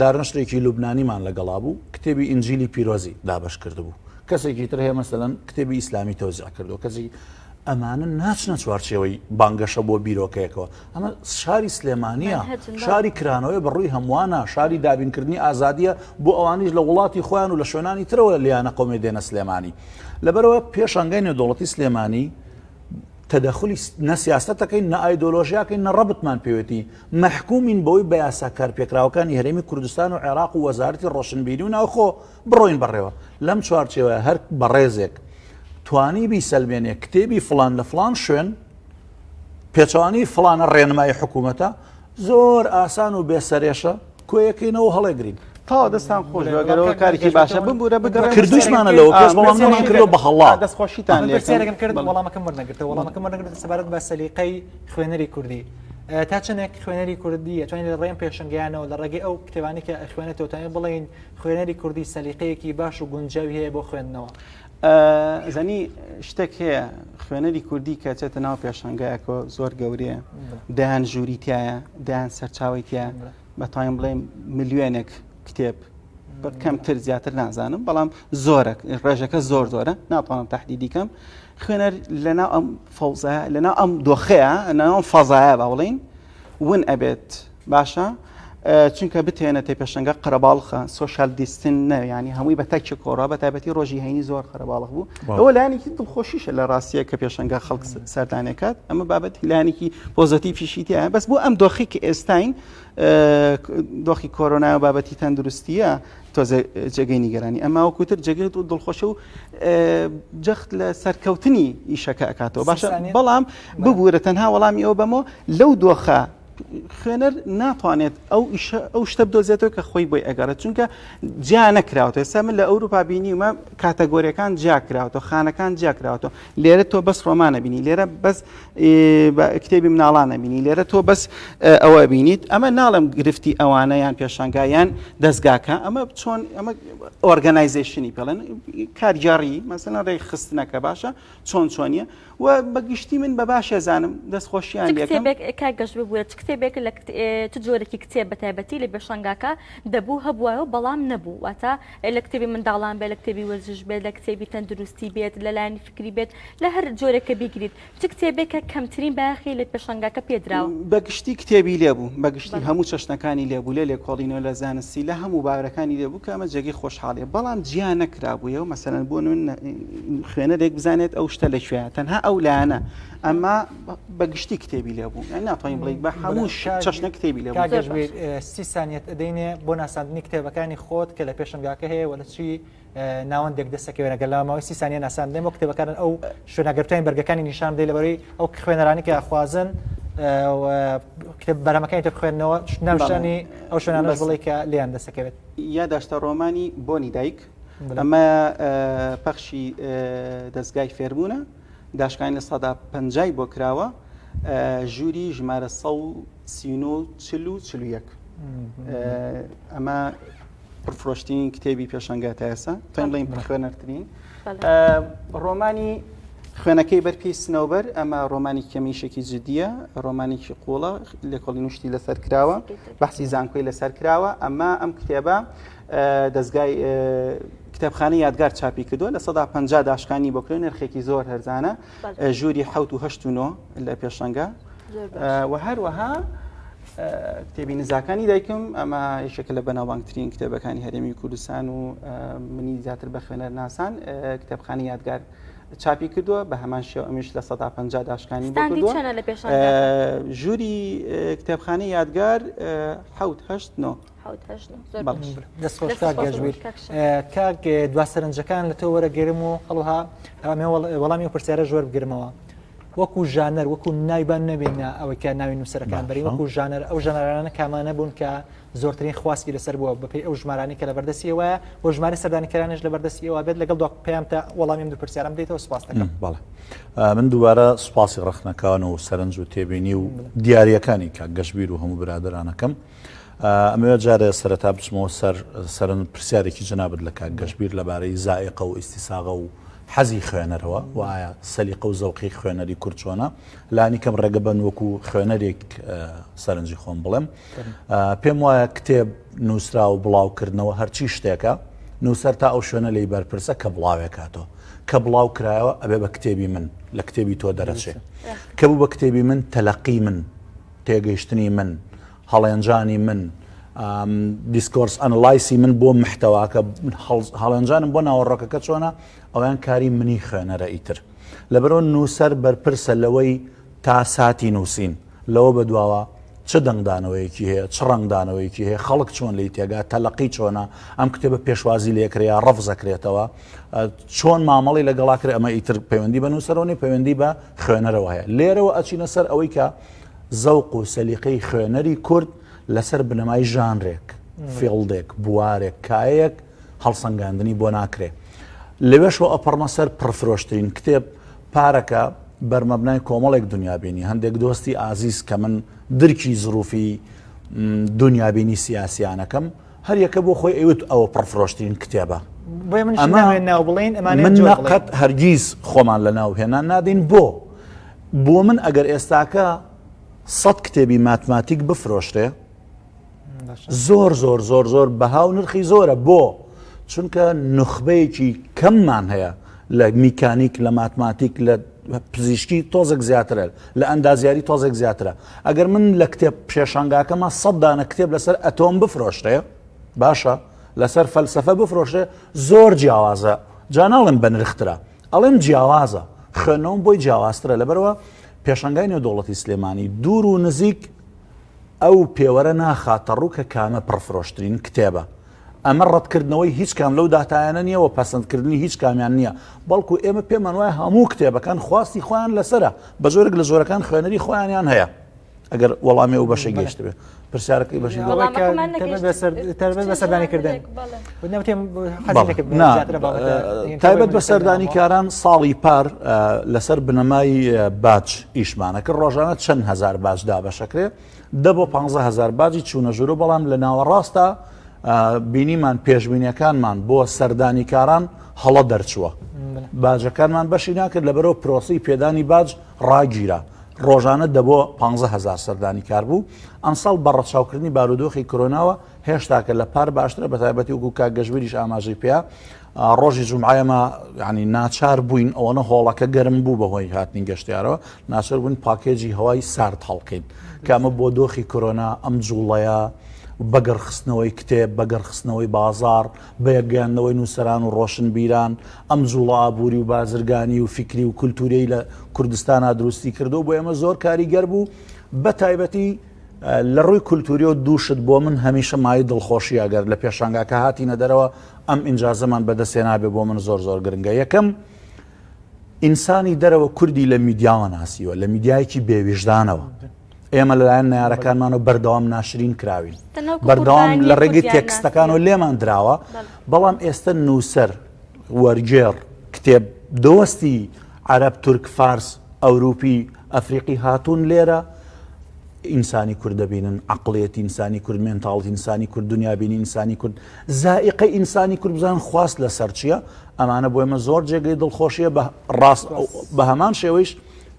S3: دارنشتێکی لوبنانیمان لەگەڵا بوو کتێبی ئینجیلی پیرۆزی دابش کرد بوو کەسێکی تر هەیە مەسەلەن کتێبی ئیسلامی تەوزیع کردو کەسی ئەمانە ناچنە چوارچێوەی بانگەشە بۆ بیرۆکەیەکەوە ئەمە شاری سلێمانیە شاری کرانەوەی بەڕووی هەمووانە شاری دابینکردنی ئازادیە بۆ ئەوانیش لە وڵاتی خۆیان و لە شوێنانی ترەوە لیانە قۆمی دێنە سلێمانی لەبەرەوە پێشانگای نێودەوڵەتی سلێمانی تدخلی نە سیاستەکەین نە ئایدۆلۆژیاکەین نە ڕەبتمان پێوێتی مەحکومین بەوەی بە یاسا کارپێکراوەکانی هەرێمی کوردستان و عێراق و وەزارەتی ڕۆشنبیری و ناوخۆ بڕۆین بەڕێوە لەم چوارچێوە هەر بەڕێزێک توانی بیسەلمێنێ کتێبی فلان لە فلان شوێن پێچوانی فلانە ڕێنمای حکوومەتە زۆر ئاسان و بێسەرێشە کۆیەکەینەوە هەڵێگرین
S4: تا دەستان خۆشگەرەوە کارێکی باشە ببوورە بگەڕێ
S3: کردوشمانە لەوە پێش بەڵام نەمان کردو بە هەڵا
S4: دەستخۆشیتان
S2: لێکم کرد وەڵامەکەم وەرنەگرتەوە وەڵامەکەم وەرنەگرتە سەبارەت بە سەلیقەی خوێنەری کوردی تا چەندێک خوێنەری کوردی ئەتوانین لە ڕێم پێشنگیانەوە لە ڕێگەی ئەو کتێبانی کە خوێنێتەوە تا بڵێن خوێنەری کوردی سەلیقەیەکی باش و گونجاوی هەیە بۆ خوێندنەوە
S4: زەنی شتێک هەیە خوێنەری کوردی کە چێتە ناو پێشنگایەکە زۆر گەورەیە دایان ژووریتایە دایان سەرچاویتە بەتوانین بڵێم ملیۆنێک کتێب کەمتر زیاتر نازانم بەڵام زۆرە ڕێژەکە زۆر زۆرە ناتوانم تهدیدی کەم خوێنەر لەناو ئەم فەوزە لەناو ئەم دۆخەیە لەناو فەزایە باوڵین ون ئەبێت باشە چونکە بتێنێتە پێشنگە قەرەباڵخە سۆشال دیستن نە ینی هەمووی بە تەکی کۆڕا بە تایبەتی ڕۆژی هەینی زۆر قەرەباڵخ بوو ئەوە لایەنێکی دڵخۆشیشە لە ڕاستیە کە پێشنگە خەڵک سەردانێکات ئەمە بابەت لایەنێکی پۆزەتیڤیشیتیە بەس بۆ ئەم دۆخی کە ئێستاین دۆخی کۆرۆنا و بابەتی تەندروستیە تۆزە جێگەی نیگەرانی ئەمما وەکوتر جێگەیت و دڵخۆشە و جەخت لە سەرکەوتنی ئیشەکە ئەکاتەوە باشە بەڵام ببوورە تەنها وەڵامی ئەو بەمەوە لەو دۆخە خوێنەر ناتوانێت ئەو شتە بدۆزێتەوە کە خۆی بۆی ئەگەڕێت چونکە جیا نەکراوەوە ئێستا من لە ئەوروپا بینیمە کاتەگۆریەکان جیا کراوەوە خانەکان جیا کراوەوە لێرە تۆ بەس ڕۆمانە بینی لێرە بەس کتێبی مناڵانە بینی لێرە تۆ بەس ئەوە بینیت ئەمە ناڵم گرفتی ئەوانە یان پێشانگایان دەستگاکە ئەمە چۆن ئەمە ئۆرگەنایزیشنی پێڵێن کارگیاری مەسەلەن ڕێی خستنەکە باشە چۆنیە و بەگشتی من بە باشە زانم دەستخۆشییان لێکم
S1: کاگەشت ببووە کتێبێک لە چ جۆرەی کتێب بە تایبەتی لە پێشەنگاکە دەبوو هەبووە بەڵام نەبوو واتە لە کتێبی منداڵان بێت لە کتێبی وەرزش بێت لە کتێبی تەندروستی بێت لە لایەنی فکری بێت لە هەر جۆرێکە بیگریت چ کتێبێکە کەمترین باخی لە پێشەنگاکە پێدراوە
S4: بەگشتی کتێبی لێبوو بەگشتی هەموو چەشنەکانی لێبوو لە لێکۆڵینەوە لە زانستی لە هەموو باورەکانی لێبوو کە ئەمە جێگەی خۆشحاڵیە بەڵام جیان نەکرابووە و مەسەلەن بۆ خوێنەرێک بزانێت ئەو شتە لەکوێیە تەنها ئەو لایەنە ئەمما بەگشتی کتێبی لێبوو ناتوانین بڵێ بە هەموو چەشنە کتێبی لێبوو
S2: 30 سانیەت ئەدەینێ بۆ ناساندنی کتێبەکانی خۆت کە لە پێشنگاکە هەیە وە لە چی ناوەندێک دەستەکەوێنە گەلامەوەی 30 سانیە ناساندنێ بۆ کتێبەکان ئەو شوێنەگرتوین بەرگەکانی نیشان بدەی لەبەرەوەی ئەو خوێنەرانی کە خوازن کتێب بەرامەکانی تر خوێندنەوە ناوشانی ئەو شوێنانەش بڵێ کە لیان دەستەکەوێت
S4: یاداشتە ڕۆمانی بۆنی دایک ئەمە پەخشی دەستگای فێربوونە داشکانی لە سەدا 50 بۆ کراوە ژووری ژمارە 141 ئەمە پرفرۆشتین کتێبی پێشەنگا تا ئێستا تۆین بڵین پرخوێنەرترین ڕۆمانی خوێنەکەی بەرپێی سنەوبەر ئەمە ڕۆمانی کەمیشێکی جدیە ڕۆمانێکی قوڵە لێکۆڵی نوشتی لەسەر کراوە بەحسی زانکۆی لەسەر کراوە ئەمە ئەم کتێبە دەستگای کتێبخانەی یادگار چاپی کردووە لە 150 داشکانی بۆکرێن نرخێکی زۆر هەرزانە ژووری 7 و 8 و 9 لە پێشەنگا و هەروەها کتێبی نزاکانی دایکم ئەمە یەکێکە لە بەناوبانگترین کتێبەکانی هەرێمی کوردستان و منی زیاتر بە خوێنەر ناسان کتێبخانەی یادگار چاپی کردووە بە هەمان شێوە ئەمیش لە 150 داشکانی بۆ کردووە ژووری کتێبخانەی یادگار 7
S2: دەستخۆشتا گەژبیر کاک دوا سەرنجەکان لە تۆ وەرەگەرم و هەڵوها وەڵامی و پرسیارە ژۆر بگرمەوە وەکو ژانەر وەکو نایبان نەبێنە ئەوەی کە ناوی نووسەرەکان بەری وەکو ژانەر ئەو ژەنەرانە کامانە بوون کە زۆرترین خواستی لەسەر بووە بەپێی ئەو ژمارانی کە لە بەردەستیەوەیە بۆ ژماری سەردانیکەرانش لە بەردەستیەوە بێت لەگەڵ دو پێیان تا وەڵامیم دوو پرسیارم دێتەوە سپاس دەکەم
S3: بەڵێ من دووبارە سوپاسی ڕخنەکان و سەرنج و تێبینی و دیاریەکانی کە گەشتبیر و هەموو برادرانەکەم ئەمەوە جارێ سەرەتا بچمەوە سەرن پرسیارێکی جەنابەت لە کاک گەشتبیر لەبارەی زائقە و ئیستیساغە و حەزی خوێنەرەوە وایە سەلیقە و زەوقی خوێنەری کورد چۆنە لانی کەم ڕێگەبەن وەکو خوێنەرێک سەرنجی خۆم بڵێم پێم وایە کتێب نووسرا و بڵاوکردنەوە هەرچی شتێکە نووسەر تا ئەو شوێنە لی بەرپرسە کە بڵاوێکاتەوە کە بڵاو کرایەوە ئەبێ بە کتێبی من لە کتێبی تۆ دەرەچێ کە بوو بە کتێبی من تەلەقی من تێگەیشتنی من هەڵێنجانی من دیسکۆرس ئەنلایسی من بۆ محتەواکە هەڵێنجانم بۆ ناوەڕۆکەکە چۆنە ئەویان کاری منی خوێنەرە ئیتر لەبەرەوە نووسەر بەرپرسە لەوەی تا ساتی نووسین لەوە بەدواوە چه دەنگدانەوەیەکی هەیە چ ڕنگدانەوەیەکی هەیە خەڵک چۆن لی تێگا تەلەقی چۆنە ئەم کتێبە پێشوازی لێکرێیا ڕەفزەکرێتەوە چۆن مامەڵی لەگەڵا کرد ئەمە ئیتر پەیوەندی بە نووسەرەوەی پەیوەندی بە خوێنەرەوە هەیە لێرەوە ئەچینە سەر ئەوەی کە زەوق و سەلیقەی خوێنەری کورد لەسەر بنەمای ژانرێک فێڵدێک بوارێک کایەک هەڵسەنگاندنی بۆ ناکرێ لەوێشەوە ئەپەڕمە سەر پڕفرۆشترین کتێب پارەکە بەرمەبنای کۆمەڵێک دنیابینی هەندێک دۆستی ئازیز کە من درکی زروفی دنیابینی سیاسیانەکەم هەر یەکە بۆ خۆی ئەوت ئەوە پڕفرۆشترین کتێبە من نەقەت هەرگیز خۆمان لە ناو هێنان نادەین بۆ من ئەگەر ئێستاکە 100 کتێبی ماتماتیک بفرۆشتێ زۆر زۆر زۆر زۆر بەها و نرخی زۆرە بۆ چونکە نخبەیەکی کەممان هەیە لە میکانیک لە ماتماتیک لە پزیشکی تۆزێک زیاترە لە ئەندازیاری تۆزێک زیاترە ئەگەر من لە کتێب پێشانگاکەمە 100 دانە کتێب لەسەر ئەتۆم بفرۆشتێ باشە لەسەر فەلسەفە بفرۆشتێ زۆر جیاوازە جاناڵم بە نرخترە ئەڵێم جیاوازە خوێنەوەم بۆی جیاوازترە لەبەرەوە پێشەنگای نێودەوڵەتی سلێمانی دوور و نزیک ئەو پێوەرە ناخاتە ڕوو کە کامە پڕفرۆشترین کتێبە ئەمە ڕەتکردنەوەی هیچ کام لەو دااتایانە نییە و پەسەندکردنی هیچ کامیان نییە بەڵکو ئێمە پێمان وایە هەموو کتێبەکان خواستی خۆیان لەسرە بە زۆرێک لە زۆرەکان خوێنەری خۆیانیان هەیە ئەگەر وەڵامی و بەشە گەشت بێ پرسیارەکەی بەشی
S2: بەسەردانیکردن
S3: تایبەت بە سەردانیکاران ساڵی پار لەسەر بنەمای باج ئیشمانەکە ڕۆژانە چەند هزار باج دابەشەکرێ 10 بۆ 15,000 باجی چوونە ژوورە بەڵام لە ناوەڕاستە بینیمان پێشبینیەکانمان بۆ سەردانیکاران هەڵە دەرچووە باجەکانمان بەشی ناکرد لەبەرەوە پرۆسی پێدانی باج ڕاگیرە ڕۆژانە 10 بۆ 15,000 سەردانیکار بوو ئەمساڵ بە ڕەچاوکردنی بارودۆخی کۆرۆناوە هێشتاکە لە پار باشترە بە تایبەتی وەکو کاگەژبیریش ئاماژەی پێە ڕۆژی جومعایەمە ینی ناچار بووین ئەوەنە هۆڵەکە گەرم بوو بەهۆی هاتنی گەشتیارەوە ناچار بووین پاکێجی هەوای سارد هەڵکەین کامە بۆ دۆخی کۆرۆنا ئەم جوڵەیە بەگەڕخستنەوەی کتێب بەگەڕخستنەوەی بازار بەیەکگەاندنەوەی نووسەران و ڕۆشن بیران ئەم جوڵە ئابووری و بازرگانی و فکری و کولتوری لە کوردستانە دروستی کردو بۆ ئێمە زۆر کاریگەر بوو بە تایبەتی لە ڕووی کولتوری و دووشت بۆ من هەمیشە مای دڵخۆشی ئەگەر لە پێشانگاکە هاتینە دەرەوە ئەم ئینجازەمان بەدەستێ نابێ بۆ من زۆر زۆر گرنگە یەکەم ئینسانی دەرەوە کوردی لە میدیاوە ناسیوە لە میدیایەکی بێویژدانەوە ئێمە لەلایەن نارەکانمان و بەردەوام ناشرین کراوین بەردەوام لە ڕێگەی تێکستەکان و لێمان دراوە بەڵام ئێستا نووسەر وەرگێڕ کتێب دۆستی عەرەب تورک فارس ئەوروپی ئەفریقی هاتوون لێرە ئینسانی کورد دەبینن عەقڵیەتی ئینسانی کورد مێنتاڵیتی ئینسانی کورد دنیابینی ئینسانی کورد زائقەی ئینسانی کورد بزانن خواست لەسەر چییە ئەمانە بۆ ئێمە زۆر جێگەی دڵخۆشیە بە هەمان شێوەیش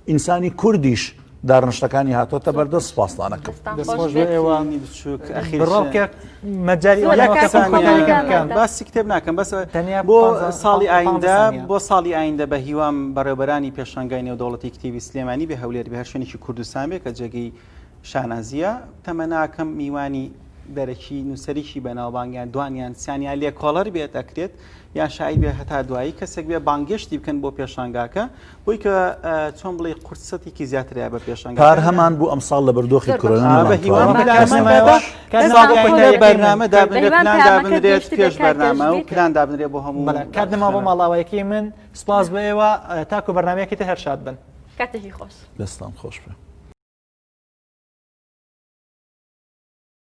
S3: ئینسانی کوردیش دارنشتەکانی هاتۆتە بەردەست سپاسدانەکەم
S4: باسی کتێب ناکەم بەس بۆ ساڵی ئایندا بۆ ساڵی ئایندا بە هیوام بەڕێوەبەرانی پێشانگای نێودەوڵەتی کتێبی سلێمانی بێ هەولێر بە هەر شوێنێکی کوردستان بێ کە جێگەی شانازیە تەمەناکەم میوانی دەرەکی نووسەریکی بەناوبانگیان دوانیان سیانیان لێ کۆڵەر بێت ئەکرێت یان شای بێ هەتا دوایی کەسێک بێ بانگشتی بکەن بۆ پێشانگاکە بۆی کە چۆن بڵێ قورسەتێکی زیاترە بە پێشانگا
S3: پار هەمان بوو ئەمساڵ لە بەردۆخی کۆرۆنا
S4: بەرنامە دابنرێت پێش بەرنامە و پلان دابنرێت بۆ هەموو
S2: کاتنەما بۆ ماڵاوەیەکی من سپاس بۆ ئێوە تاکو بەرنامەیەکی تر هەر شاد بن
S1: کاتێکی خۆش
S3: دەستان خۆش بێ